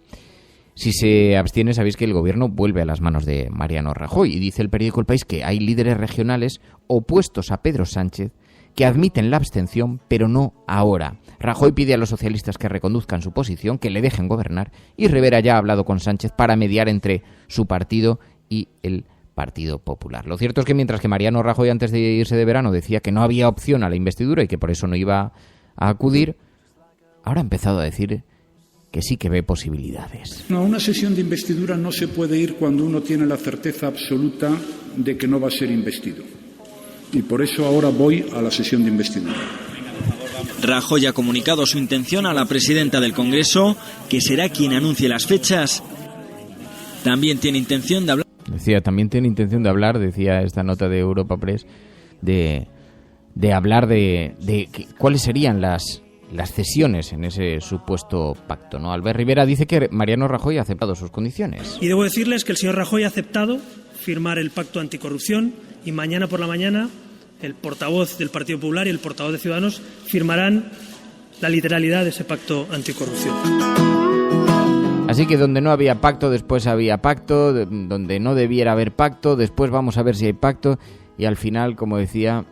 Si se abstiene, sabéis que el gobierno vuelve a las manos de Mariano Rajoy, y dice el periódico El País que hay líderes regionales opuestos a Pedro Sánchez que admiten la abstención, pero no ahora. Rajoy pide a los socialistas que reconduzcan su posición, que le dejen gobernar, y Rivera ya ha hablado con Sánchez para mediar entre su partido y el Partido Popular. Lo cierto es que mientras que Mariano Rajoy antes de irse de verano decía que no había opción a la investidura y que por eso no iba a acudir, ahora ha empezado a decir que sí que ve posibilidades.
No, a una sesión de investidura no se puede ir cuando uno tiene la certeza absoluta de que no va a ser investido. Y por eso ahora voy a la sesión de investidura.
Rajoy ha comunicado su intención a la presidenta del Congreso, que será quien anuncie las fechas. También tiene intención de hablar, decía esta nota de Europa Press, de hablar de cuáles serían las cesiones en ese supuesto pacto, ¿no? Albert Rivera dice que Mariano Rajoy ha aceptado sus condiciones.
Y debo decirles que el señor Rajoy ha aceptado firmar el pacto anticorrupción y mañana por la mañana el portavoz del Partido Popular y el portavoz de Ciudadanos firmarán la literalidad de ese pacto anticorrupción.
Así que donde no había pacto, después había pacto, donde no debiera haber pacto, después vamos a ver si hay pacto, y al final, como decía,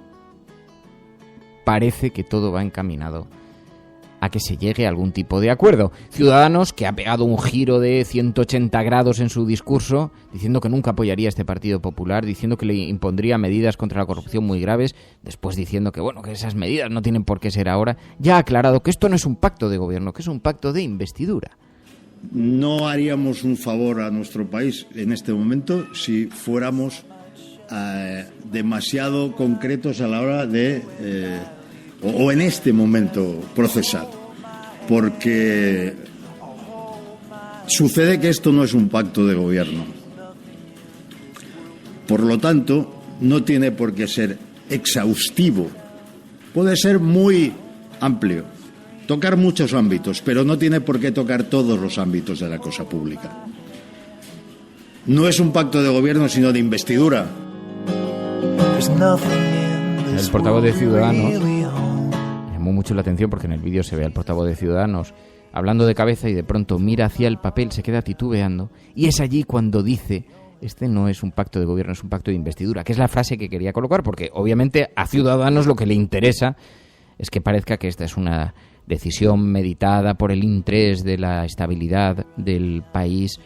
parece que todo va encaminado a que se llegue a algún tipo de acuerdo. Ciudadanos, que ha pegado un giro de 180 grados en su discurso, diciendo que nunca apoyaría a este Partido Popular, diciendo que le impondría medidas contra la corrupción muy graves, después diciendo que bueno, que esas medidas no tienen por qué ser ahora, ya ha aclarado que esto no es un pacto de gobierno, que es un pacto de investidura.
No haríamos un favor a nuestro país en este momento si fuéramos demasiado concretos a la hora de, o en este momento, procesar. Porque sucede que esto no es un pacto de gobierno. Por lo tanto, no tiene por qué ser exhaustivo. Puede ser muy amplio, tocar muchos ámbitos, pero no tiene por qué tocar todos los ámbitos de la cosa pública. No es un pacto de gobierno, sino de investidura.
El portavoz de Ciudadanos llamó mucho la atención porque en el vídeo se ve al portavoz de Ciudadanos hablando de cabeza y de pronto mira hacia el papel, se queda titubeando, y es allí cuando dice: este no es un pacto de gobierno, es un pacto de investidura, que es la frase que quería colocar, porque obviamente a Ciudadanos lo que le interesa es que parezca que esta es una decisión meditada por el interés de la estabilidad del país,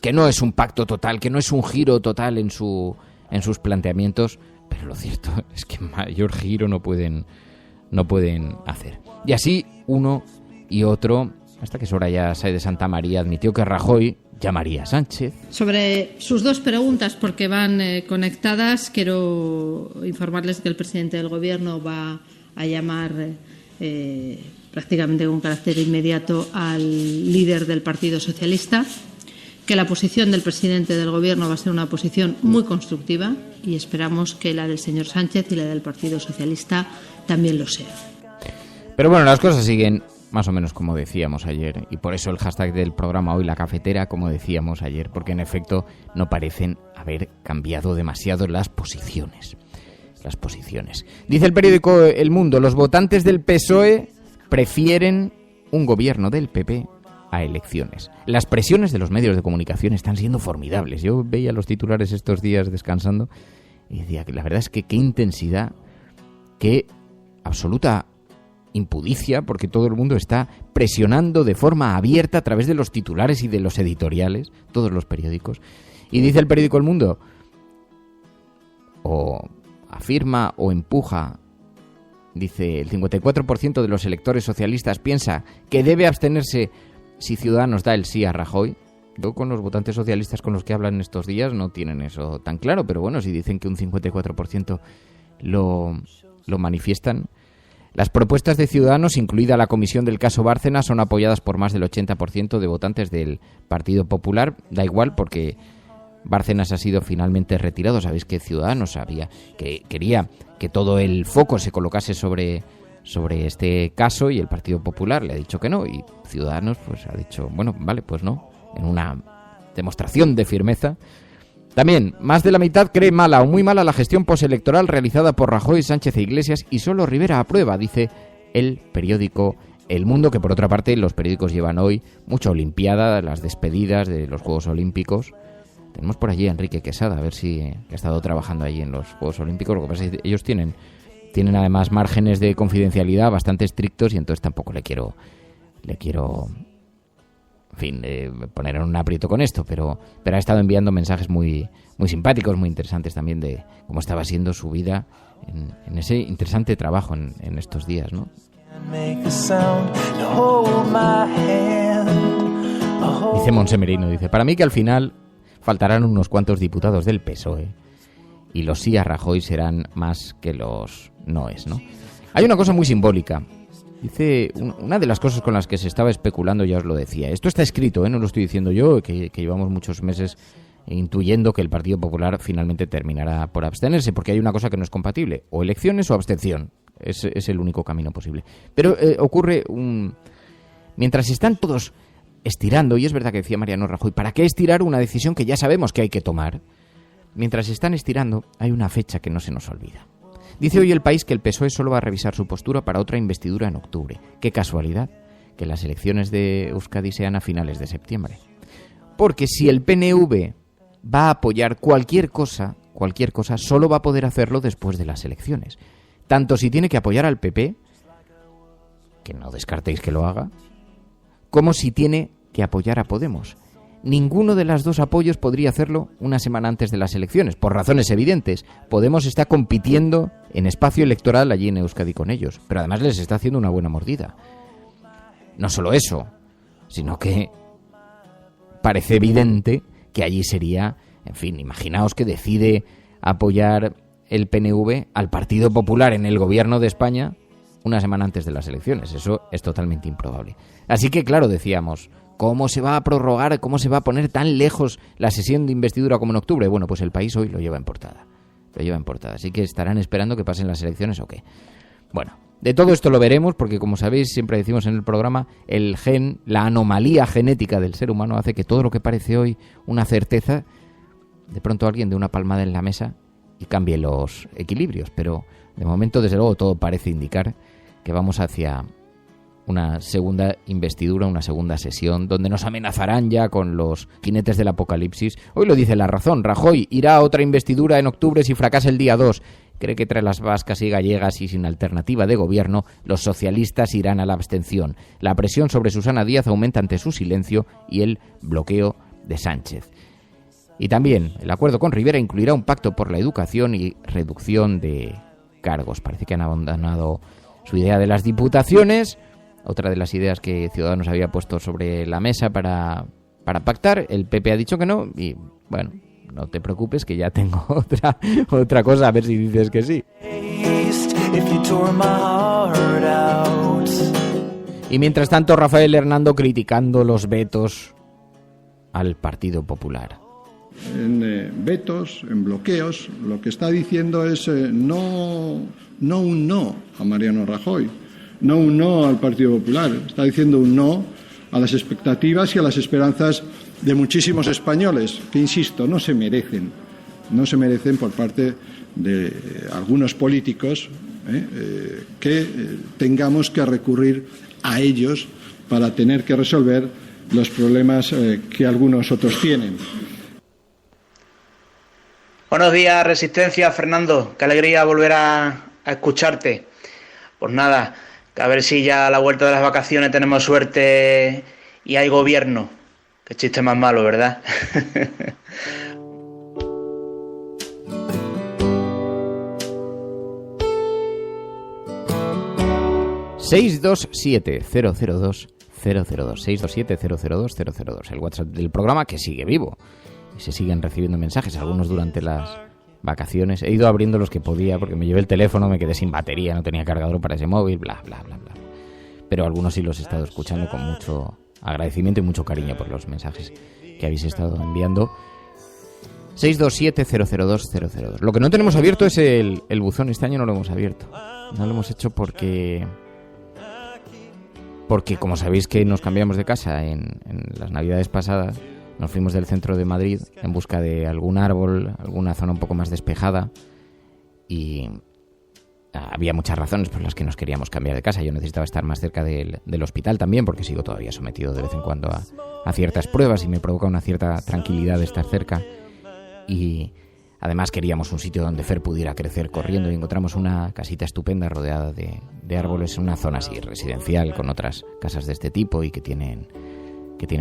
que no es un pacto total, que no es un giro total en sus planteamientos, pero lo cierto es que mayor giro no pueden hacer. Y así uno y otro, hasta que Soraya Sáez de Santamaría admitió que Rajoy llamaría a Sánchez.
Sobre sus dos preguntas, porque van conectadas, quiero informarles que el presidente del Gobierno va a llamar prácticamente con carácter inmediato al líder del Partido Socialista, que la posición del presidente del Gobierno va a ser una posición muy constructiva y esperamos que la del señor Sánchez y la del Partido Socialista también lo sea.
Pero bueno, las cosas siguen más o menos como decíamos ayer, y por eso el hashtag del programa hoy, la cafetera, como decíamos ayer, porque en efecto no parecen haber cambiado demasiado las posiciones. Dice el periódico El Mundo: los votantes del PSOE prefieren un gobierno del PP a elecciones. Las presiones de los medios de comunicación están siendo formidables. Yo veía los titulares estos días descansando y decía que la verdad es que qué intensidad, qué absoluta impudicia, porque todo el mundo está presionando de forma abierta a través de los titulares y de los editoriales, todos los periódicos. Y dice el periódico El Mundo, o afirma o empuja, dice: el 54% de los electores socialistas piensa que debe abstenerse si Ciudadanos da el sí a Rajoy. Yo con los votantes socialistas con los que hablan estos días no tienen eso tan claro, pero bueno, si dicen que un 54% lo manifiestan. Las propuestas de Ciudadanos, incluida la comisión del caso Bárcenas, son apoyadas por más del 80% de votantes del Partido Popular. Da igual, porque Bárcenas ha sido finalmente retirado. Sabéis que Ciudadanos quería que todo el foco se colocase sobre este caso, y el Partido Popular le ha dicho que no, y Ciudadanos pues ha dicho, bueno, vale, pues no, en una demostración de firmeza. También, más de la mitad cree mala o muy mala la gestión postelectoral realizada por Rajoy, Sánchez e Iglesias, y solo Rivera aprueba, dice el periódico El Mundo, que por otra parte los periódicos llevan hoy mucha olimpiada, las despedidas de los Juegos Olímpicos. Tenemos por allí a Enrique Quesada, a ver si ha estado trabajando allí en los Juegos Olímpicos. Lo que pasa es que ellos tienen tienen además márgenes de confidencialidad bastante estrictos y entonces tampoco le quiero en fin, poner en un aprieto con esto, pero ha estado enviando mensajes muy simpáticos, muy interesantes también de cómo estaba siendo su vida en ese interesante trabajo en estos días, ¿no? Dice Monsemerino, dice, para mí que al final faltarán unos cuantos diputados del PSOE y los sí a Rajoy serán más que los noes, ¿no? Hay una cosa muy simbólica. Dice, una de las cosas con las que se estaba especulando, ya os lo decía, esto está escrito, no lo estoy diciendo yo, que llevamos muchos meses intuyendo que el Partido Popular finalmente terminará por abstenerse, porque hay una cosa que no es compatible, o elecciones o abstención, es el único camino posible. Pero ocurre mientras están todos estirando, y es verdad que decía Mariano Rajoy, ¿para qué estirar una decisión que ya sabemos que hay que tomar? Mientras están estirando, hay una fecha que no se nos olvida. Dice hoy El País que el PSOE solo va a revisar su postura para otra investidura en octubre. Qué casualidad que las elecciones de Euskadi sean a finales de septiembre. Porque si el PNV va a apoyar cualquier cosa, solo va a poder hacerlo después de las elecciones. Tanto si tiene que apoyar al PP, que no descartéis que lo haga, como si tiene que apoyar a Podemos. Ninguno de los dos apoyos podría hacerlo una semana antes de las elecciones, por razones evidentes. Podemos está compitiendo en espacio electoral allí en Euskadi con ellos, pero además les está haciendo una buena mordida. No solo eso, sino que parece evidente que allí sería, en fin, imaginaos que decide apoyar el PNV al Partido Popular en el gobierno de España una semana antes de las elecciones. Eso es totalmente improbable. Así que, claro, decíamos, ¿cómo se va a prorrogar, cómo se va a poner tan lejos la sesión de investidura como en octubre? Bueno, pues El País hoy lo lleva en portada. Así que estarán esperando que pasen las elecciones o qué. Bueno, de todo esto lo veremos porque, como sabéis, siempre decimos en el programa, el gen, la anomalía genética del ser humano hace que todo lo que parece hoy una certeza, de pronto alguien dé una palmada en la mesa y cambie los equilibrios. Pero de momento, desde luego, todo parece indicar que vamos hacia una segunda investidura, una segunda sesión, donde nos amenazarán ya con los jinetes del apocalipsis. Hoy lo dice La Razón, Rajoy irá a otra investidura en octubre si fracasa el día 2. Cree que tras las vascas y gallegas y sin alternativa de gobierno, los socialistas irán a la abstención. La presión sobre Susana Díaz aumenta ante su silencio y el bloqueo de Sánchez. Y también el acuerdo con Rivera incluirá un pacto por la educación y reducción de cargos. Parece que han abandonado su idea de las diputaciones. Otra de las ideas que Ciudadanos había puesto sobre la mesa para pactar, el PP ha dicho que no y, bueno, no te preocupes que ya tengo otra cosa, a ver si dices que sí. Y mientras tanto, Rafael Hernando criticando los vetos al Partido Popular.
En vetos, en bloqueos, lo que está diciendo es no un no a Mariano Rajoy. No un no al Partido Popular, está diciendo un no a las expectativas y a las esperanzas de muchísimos españoles, que, insisto, no se merecen por parte de algunos políticos que tengamos que recurrir a ellos para tener que resolver los problemas que algunos otros tienen.
Buenos días, Resistencia, Fernando. Qué alegría volver a escucharte. Pues nada, a ver si ya a la vuelta de las vacaciones tenemos suerte y hay gobierno. Qué chiste más malo, ¿verdad?
627-002-002. 627-002-002. El WhatsApp del programa que sigue vivo. Y se siguen recibiendo mensajes, algunos durante las vacaciones. He ido abriendo los que podía porque me llevé el teléfono, me quedé sin batería, no tenía cargador para ese móvil, bla, bla, bla, bla. Pero algunos sí los he estado escuchando con mucho agradecimiento y mucho cariño por los mensajes que habéis estado enviando. 627-002-002. Lo que no tenemos abierto es el buzón. Este año no lo hemos abierto. No lo hemos hecho porque como sabéis que nos cambiamos de casa en las navidades pasadas, nos fuimos del centro de Madrid en busca de algún árbol, alguna zona un poco más despejada, y había muchas razones por las que nos queríamos cambiar de casa. Yo necesitaba estar más cerca del hospital también, porque sigo todavía sometido de vez en cuando a ciertas pruebas y me provoca una cierta tranquilidad estar cerca. Y Además queríamos un sitio donde Fer pudiera crecer corriendo y encontramos una casita estupenda rodeada de árboles en una zona así residencial con otras casas de este tipo y que tienen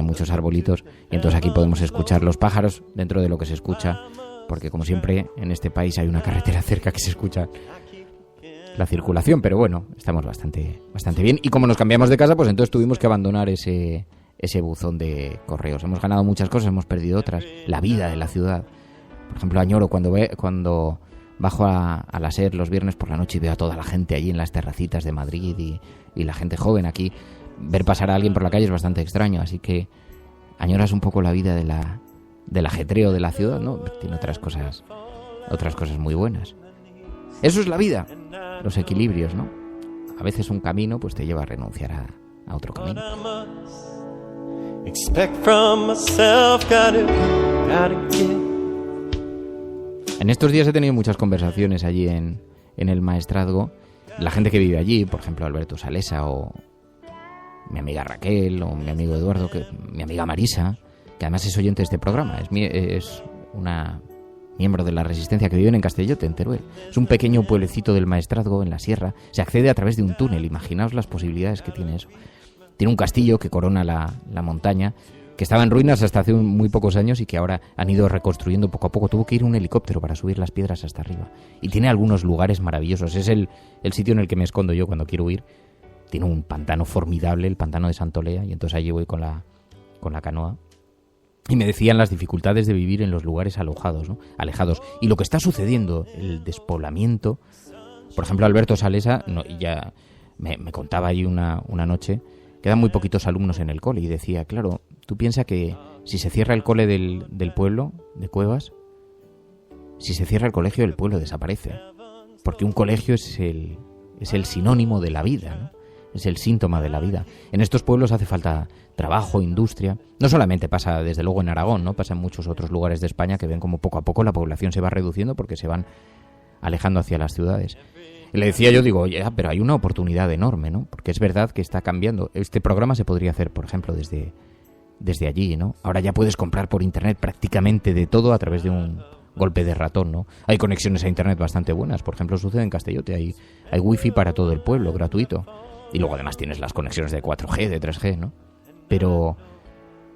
muchos arbolitos. Y entonces aquí podemos escuchar los pájaros dentro de lo que se escucha, porque como siempre en este país hay una carretera cerca que se escucha la circulación, pero bueno, estamos bastante bien. Y como nos cambiamos de casa, pues entonces tuvimos que abandonar ese buzón de correos. Hemos ganado muchas cosas, hemos perdido otras. La vida de la ciudad. Por ejemplo, añoro cuando bajo a la SER los viernes por la noche y veo a toda la gente allí en las terracitas de Madrid y la gente joven aquí. Ver pasar a alguien por la calle es bastante extraño, así que añoras un poco la vida del ajetreo de la ciudad, ¿no? Tiene otras cosas muy buenas. Eso es la vida, los equilibrios, ¿no? A veces un camino pues te lleva a renunciar a otro camino. En estos días he tenido muchas conversaciones allí en el Maestrazgo. La gente que vive allí, por ejemplo Alberto Salesa o mi amiga Raquel o mi amigo Eduardo, mi amiga Marisa, que además es oyente de este programa, es una miembro de la Resistencia, que viven en Castellote, en Teruel. Es un pequeño pueblecito del Maestrazgo, en la sierra. Se accede a través de un túnel. Imaginaos las posibilidades que tiene eso. Tiene un castillo que corona la montaña, que estaba en ruinas hasta hace muy pocos años y que ahora han ido reconstruyendo poco a poco. Tuvo que ir un helicóptero para subir las piedras hasta arriba. Y tiene algunos lugares maravillosos. Es el sitio en el que me escondo yo cuando quiero huir. Tiene un pantano formidable, el pantano de Santolea, y entonces allí voy con la canoa. Y me decían las dificultades de vivir en los lugares alejados, ¿no? Y lo que está sucediendo, el despoblamiento. Por ejemplo, Alberto Salesa ya me contaba allí una noche, quedan muy poquitos alumnos en el cole, y decía, claro, tú piensas que si se cierra el cole del pueblo, de Cuevas, si se cierra el colegio, el pueblo desaparece. Porque un colegio es el sinónimo de la vida, ¿no? Es el síntoma de la vida. En estos pueblos hace falta trabajo, industria. No solamente pasa, desde luego, en Aragón, ¿no? Pasa en muchos otros lugares de España que ven como poco a poco la población se va reduciendo porque se van alejando hacia las ciudades. Y le decía yo, digo, oye, pero hay una oportunidad enorme, ¿no? Porque es verdad que está cambiando. Este programa se podría hacer, por ejemplo, desde allí, ¿no? Ahora ya puedes comprar por internet prácticamente de todo a través de un golpe de ratón, ¿no? Hay conexiones a internet bastante buenas. Por ejemplo, sucede en Castellote. Hay wifi para todo el pueblo, gratuito. Y luego además tienes las conexiones de 4G, de 3G, ¿no? Pero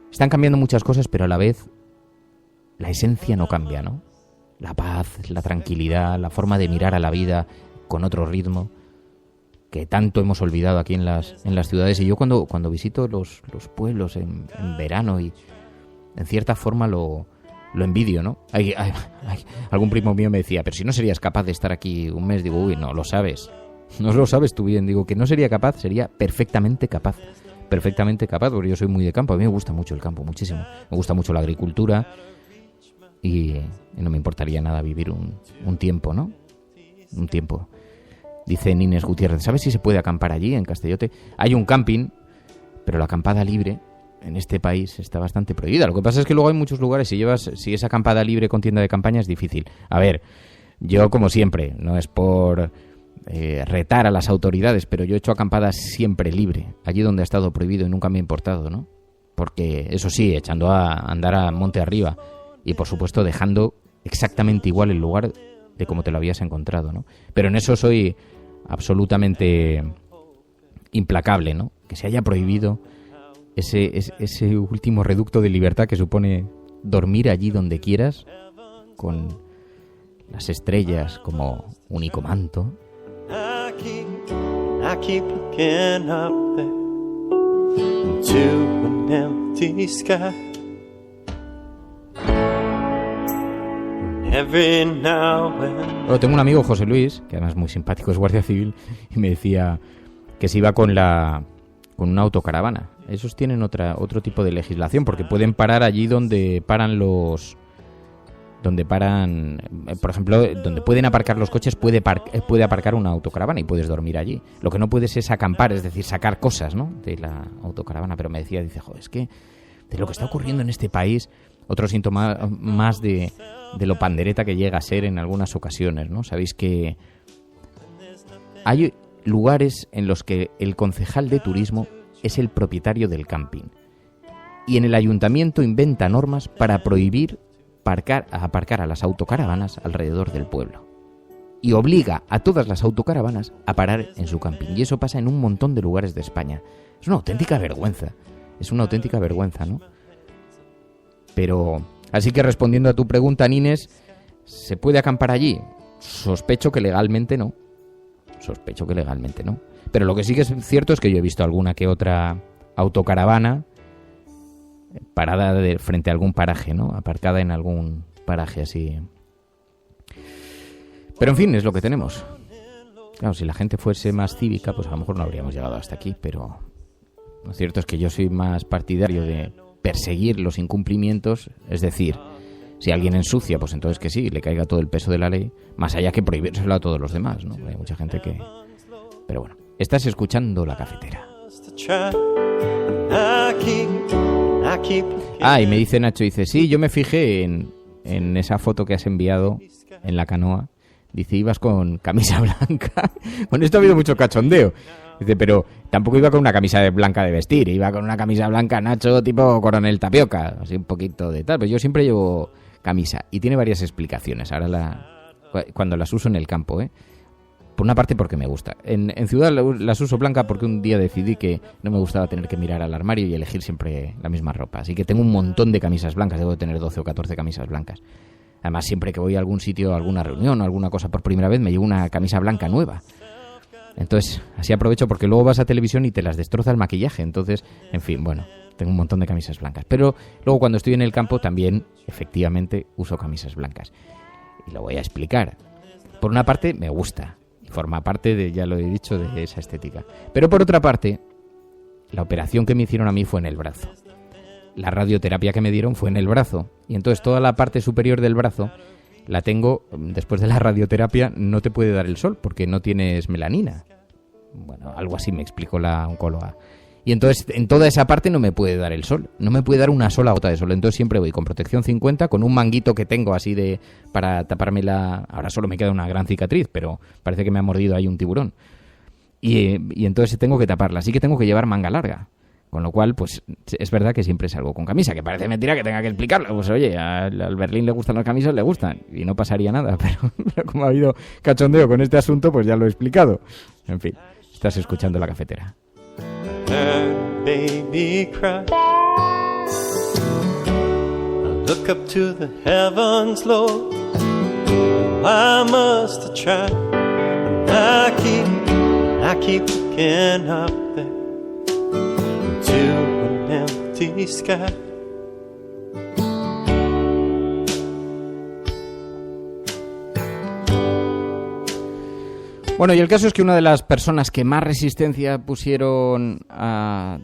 están cambiando muchas cosas, pero a la vez la esencia no cambia, ¿no? La paz, la tranquilidad, la forma de mirar a la vida con otro ritmo que tanto hemos olvidado aquí en las ciudades. Y yo cuando visito los pueblos en verano y en cierta forma lo envidio, ¿no? Hay algún primo mío me decía, pero si no serías capaz de estar aquí un mes. Digo, uy, no lo sabes. No lo sabes tú bien. Digo que no sería capaz, sería perfectamente capaz, porque yo soy muy de campo. A mí me gusta mucho el campo, muchísimo. Me gusta mucho la agricultura y no me importaría nada vivir un tiempo, ¿no? Un tiempo. Dice Nines Gutiérrez, ¿sabes si se puede acampar allí en Castellote? Hay un camping, pero la acampada libre en este país está bastante prohibida. Lo que pasa es que luego hay muchos lugares, si es acampada libre con tienda de campaña es difícil. A ver, yo como siempre, no es por retar a las autoridades, pero yo he hecho acampadas siempre libre, allí donde ha estado prohibido y nunca me ha importado, ¿no? Porque eso sí, echando a andar a monte arriba y por supuesto dejando exactamente igual el lugar de como te lo habías encontrado, ¿no? Pero en eso soy absolutamente implacable, ¿no? Que se haya prohibido ese último reducto de libertad que supone dormir allí donde quieras, con las estrellas como único manto. I keep looking up there into an empty sky. Every now and then. Bueno, tengo un amigo, José Luis, que además es muy simpático, es guardia civil, y me decía que se iba con una autocaravana. Esos tienen otro tipo de legislación, porque pueden parar allí donde paran por ejemplo, donde pueden aparcar los coches, puede aparcar una autocaravana y puedes dormir allí. Lo que no puedes es acampar, es decir, sacar cosas, ¿no?, de la autocaravana. Pero me decía, dice, joder, es que de lo que está ocurriendo en este país, otro síntoma más de lo pandereta que llega a ser en algunas ocasiones, ¿no? Sabéis que hay lugares en los que el concejal de turismo es el propietario del camping y en el ayuntamiento inventa normas para prohibir aparcar a las autocaravanas alrededor del pueblo. Y obliga a todas las autocaravanas a parar en su camping. Y eso pasa en un montón de lugares de España. Es una auténtica vergüenza. Es una auténtica vergüenza, ¿no? Pero, así que respondiendo a tu pregunta, Nines, ¿se puede acampar allí? Sospecho que legalmente no. Pero lo que sí que es cierto es que yo he visto alguna que otra autocaravana parada frente a algún paraje, ¿no? Aparcada en algún paraje así. Pero en fin, es lo que tenemos. Claro, si la gente fuese más cívica, pues a lo mejor no habríamos llegado hasta aquí, pero lo cierto es que yo soy más partidario de perseguir los incumplimientos, es decir, si alguien ensucia, pues entonces que sí, le caiga todo el peso de la ley, más allá que prohibírselo a todos los demás, ¿no? Hay mucha gente que... Pero bueno, estás escuchando La Cafetera. Y me dice Nacho, dice, sí, yo me fijé en esa foto que has enviado en la canoa. Dice, ibas con camisa blanca. Con esto ha habido mucho cachondeo. Dice, pero tampoco iba con una camisa blanca de vestir. Iba con una camisa blanca, Nacho, tipo Coronel Tapioca. Así un poquito de tal. Pero yo siempre llevo camisa. Y tiene varias explicaciones. Ahora cuando las uso en el campo, ¿eh? Por una parte porque me gusta. En ciudad las uso blanca porque un día decidí que no me gustaba tener que mirar al armario y elegir siempre la misma ropa. Así que tengo un montón de camisas blancas. Debo de tener 12 o 14 camisas blancas. Además, siempre que voy a algún sitio, a alguna reunión o alguna cosa por primera vez, me llevo una camisa blanca nueva. Entonces, así aprovecho porque luego vas a televisión y te las destroza el maquillaje. Entonces, en fin, bueno, tengo un montón de camisas blancas. Pero luego cuando estoy en el campo también, efectivamente, uso camisas blancas. Y lo voy a explicar. Por una parte, me gusta. Y forma parte de, ya lo he dicho, de esa estética. Pero por otra parte, la operación que me hicieron a mí fue en el brazo. La radioterapia que me dieron fue en el brazo. Y entonces toda la parte superior del brazo la tengo, después de la radioterapia, no te puede dar el sol porque no tienes melanina. Bueno, algo así me explicó la oncóloga. Y entonces en toda esa parte no me puede dar el sol. No me puede dar una sola gota de sol. Entonces siempre voy con protección 50, con un manguito que tengo así para taparme Ahora solo me queda una gran cicatriz, pero parece que me ha mordido ahí un tiburón. Y entonces tengo que taparla. Así que tengo que llevar manga larga. Con lo cual, pues es verdad que siempre salgo con camisa, que parece mentira que tenga que explicarlo. Pues oye, al Berlín le gustan las camisas, le gustan, y no pasaría nada. Pero como ha habido cachondeo con este asunto, pues ya lo he explicado. En fin, estás escuchando La Cafetera. Baby cry. Look up to the heavens, Lord. I must try. I keep looking up there. To an empty sky. Bueno, y el caso es que una de las personas que más resistencia pusieron a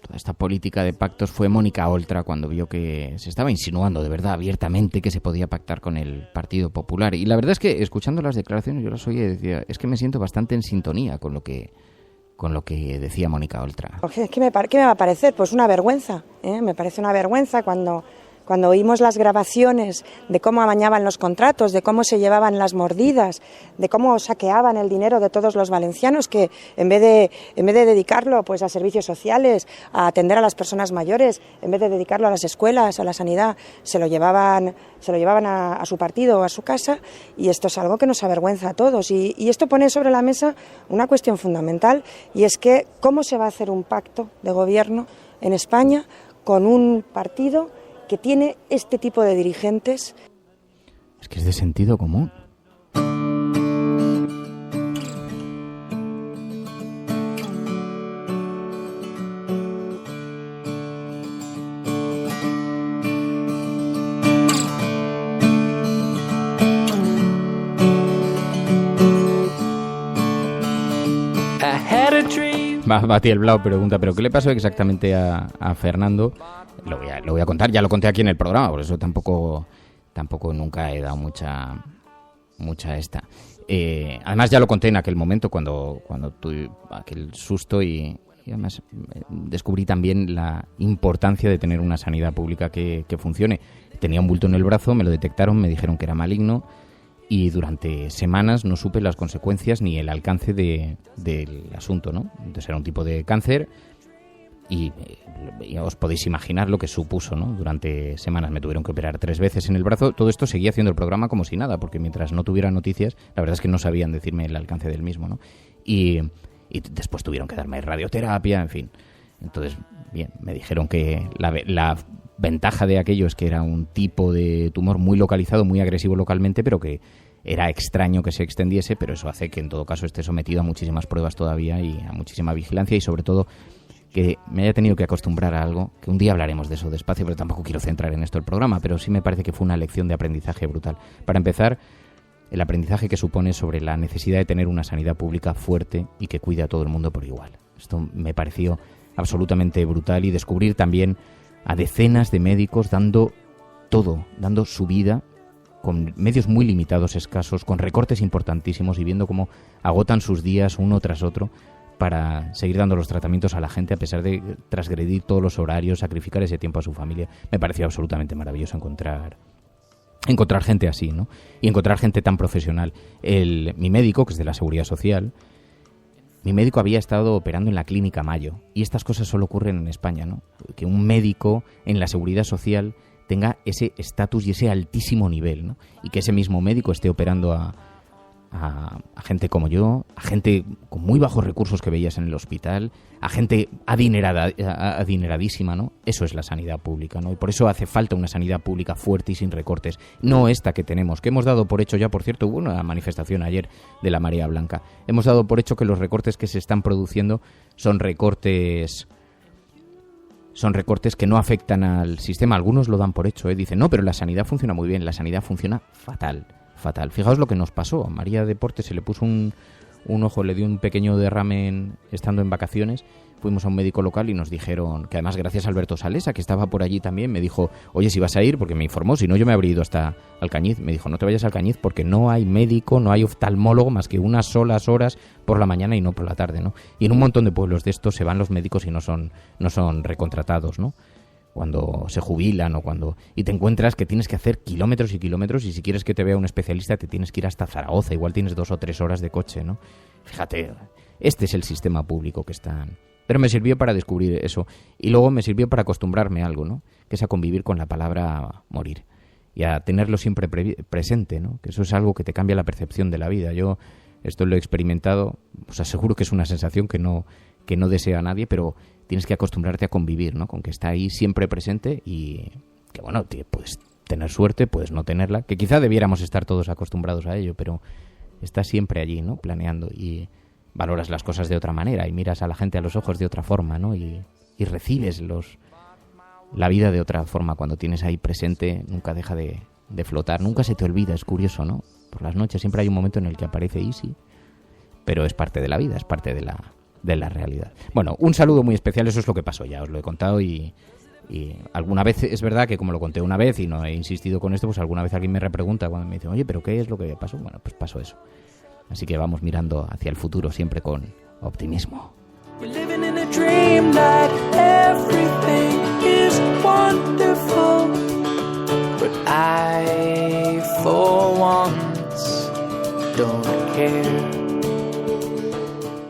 toda esta política de pactos fue Mónica Oltra, cuando vio que se estaba insinuando de verdad abiertamente que se podía pactar con el Partido Popular. Y la verdad es que escuchando las declaraciones yo las oía y decía, es que me siento bastante en sintonía con lo que decía Mónica Oltra.
¿Qué me va a parecer? Pues una vergüenza, ¿eh? Me parece una vergüenza cuando oímos las grabaciones de cómo amañaban los contratos, de cómo se llevaban las mordidas, de cómo saqueaban el dinero de todos los valencianos, que en vez de dedicarlo pues a servicios sociales, a atender a las personas mayores, en vez de dedicarlo a las escuelas, a la sanidad, se lo llevaban a su partido o a su casa, y esto es algo que nos avergüenza a todos. Y esto pone sobre la mesa una cuestión fundamental, y es que ¿cómo se va a hacer un pacto de gobierno en España con un partido que tiene este tipo de dirigentes?
Es que es de sentido común. Batiel Blau pregunta, ¿pero qué le pasó exactamente a Fernando? Lo voy a contar, ya lo conté aquí en el programa, por eso tampoco nunca he dado mucha esta. Además ya lo conté en aquel momento cuando tuve aquel susto y además descubrí también la importancia de tener una sanidad pública que funcione. Tenía un bulto en el brazo, me lo detectaron, me dijeron que era maligno y durante semanas no supe las consecuencias ni el alcance del asunto, ¿no? Entonces era un tipo de cáncer y os podéis imaginar lo que supuso, ¿no? Durante semanas me tuvieron que operar 3 veces en el brazo. Todo esto seguía haciendo el programa como si nada, porque mientras no tuviera noticias, la verdad es que no sabían decirme el alcance del mismo, ¿no? Y después tuvieron que darme radioterapia, en fin. Entonces, bien, me dijeron que la ventaja de aquello es que era un tipo de tumor muy localizado, muy agresivo localmente, pero que era extraño que se extendiese, pero eso hace que en todo caso esté sometido a muchísimas pruebas todavía y a muchísima vigilancia, y sobre todo que me haya tenido que acostumbrar a algo, que un día hablaremos de eso despacio, pero tampoco quiero centrar en esto el programa, pero sí me parece que fue una lección de aprendizaje brutal. Para empezar, el aprendizaje que supone sobre la necesidad de tener una sanidad pública fuerte y que cuide a todo el mundo por igual. Esto me pareció absolutamente brutal, y descubrir también a decenas de médicos dando todo, dando su vida, con medios muy limitados, escasos, con recortes importantísimos, y viendo cómo agotan sus días uno tras otro para seguir dando los tratamientos a la gente a pesar de transgredir todos los horarios, sacrificar ese tiempo a su familia. Me pareció absolutamente maravilloso encontrar gente así, ¿no? Y encontrar gente tan profesional. Mi médico, que es de la Seguridad Social, mi médico había estado operando en la Clínica Mayo, y estas cosas solo ocurren en España, ¿no? Que un médico en la Seguridad Social tenga ese estatus y ese altísimo nivel, ¿no? Y que ese mismo médico esté operando a gente como yo, a gente con muy bajos recursos que veías en el hospital, a gente adineradísima, ¿no? Eso es la sanidad pública, ¿no? Y por eso hace falta una sanidad pública fuerte y sin recortes, no esta que tenemos, que hemos dado por hecho ya, por cierto, hubo una manifestación ayer de la Marea Blanca. Hemos dado por hecho que los recortes que se están produciendo son recortes que no afectan al sistema. Algunos lo dan por hecho, dicen, no, pero la sanidad funciona muy bien. La sanidad funciona fatal. Fijaos lo que nos pasó. A María Deporte se le puso un ojo, le dio un pequeño derrame estando en vacaciones. Fuimos a un médico local y nos dijeron, que además gracias a Alberto Salesa, que estaba por allí también, me dijo, oye, si vas a ir, porque me informó, si no yo me habría ido hasta Alcañiz. Me dijo, no te vayas a Alcañiz porque no hay médico, no hay oftalmólogo más que unas solas horas por la mañana y no por la tarde, ¿no? Y en un montón de pueblos de estos se van los médicos y no son recontratados, ¿no? Cuando se jubilan y te encuentras que tienes que hacer kilómetros y kilómetros, y si quieres que te vea un especialista te tienes que ir hasta Zaragoza, igual tienes 2 o 3 horas de coche, ¿no? Fíjate, este es el sistema público que están. Pero me sirvió para descubrir eso, y luego me sirvió para acostumbrarme a algo, ¿no? Que es a convivir con la palabra morir y a tenerlo siempre presente, ¿no? Que eso es algo que te cambia la percepción de la vida. Yo esto lo he experimentado, os aseguro que es una sensación que no desea nadie, pero tienes que acostumbrarte a convivir, ¿no? Con que está ahí siempre presente, y que bueno, puedes tener suerte, puedes no tenerla, que quizá debiéramos estar todos acostumbrados a ello, pero está siempre allí, ¿no? Planeando, y valoras las cosas de otra manera y miras a la gente a los ojos de otra forma, ¿no? Y recibes la vida de otra forma. Cuando tienes ahí presente, nunca deja de flotar, nunca se te olvida. Es curioso, ¿no? Por las noches siempre hay un momento en el que aparece Easy, pero es parte de la vida, es parte de la realidad. Bueno, un saludo muy especial, eso es lo que pasó, ya os lo he contado, y alguna vez es verdad que como lo conté una vez y no he insistido con esto, pues alguna vez alguien me repregunta cuando me dice, oye, ¿pero qué es lo que pasó? Bueno, pues pasó eso. Así que vamos mirando hacia el futuro siempre con optimismo.
We're living in a dream that everything is wonderful, but I for once don't care.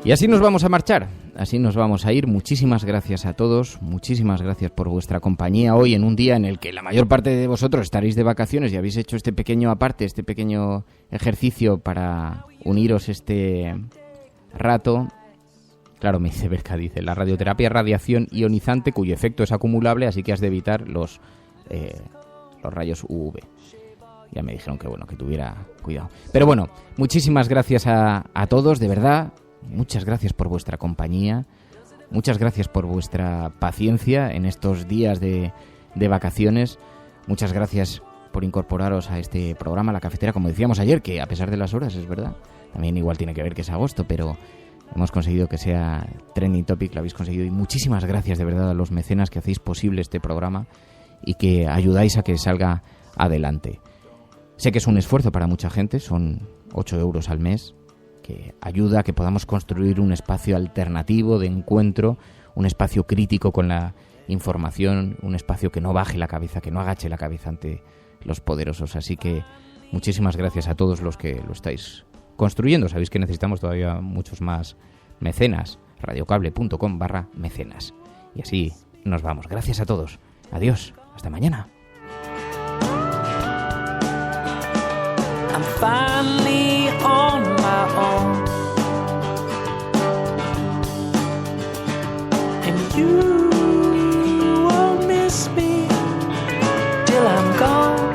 Y así nos vamos a marchar, así nos vamos a ir. Muchísimas gracias a todos, muchísimas gracias por vuestra compañía hoy, en un día en el que la mayor parte de vosotros estaréis de vacaciones y habéis hecho este pequeño ejercicio para uniros este rato. Claro, me dice Berka, dice, la radioterapia es radiación ionizante cuyo efecto es acumulable, así que has de evitar los rayos UV. Ya me dijeron que bueno, que tuviera cuidado. Pero bueno, muchísimas gracias a todos, de verdad. Muchas gracias por vuestra compañía, muchas gracias por vuestra paciencia en estos días de vacaciones, muchas gracias por incorporaros a este programa, La Cafetera, como decíamos ayer, que a pesar de las horas, es verdad, también igual tiene que ver que es agosto, pero hemos conseguido que sea trending topic, lo habéis conseguido, y muchísimas gracias de verdad a los mecenas que hacéis posible este programa y que ayudáis a que salga adelante. Sé que es un esfuerzo para mucha gente, son 8 euros al mes, que ayuda a que podamos construir un espacio alternativo de encuentro, un espacio crítico con la información, un espacio que no baje la cabeza, que no agache la cabeza ante los poderosos. Así que muchísimas gracias a todos los que lo estáis construyendo. Sabéis que necesitamos todavía muchos más mecenas. Radiocable.com/mecenas. Y así nos vamos. Gracias a todos. Adiós. Hasta mañana.
I'm finally on my own, and you won't miss me till I'm gone.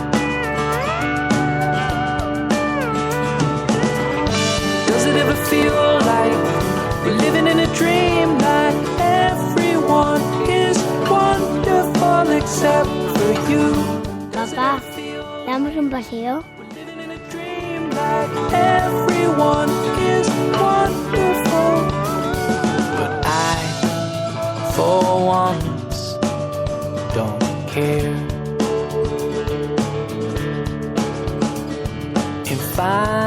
Does it ever feel like we're living in a dream, like everyone is wonderful except for you?
Papá, ¿damos un paseo?
Everyone is wonderful, but I, for once, don't care if I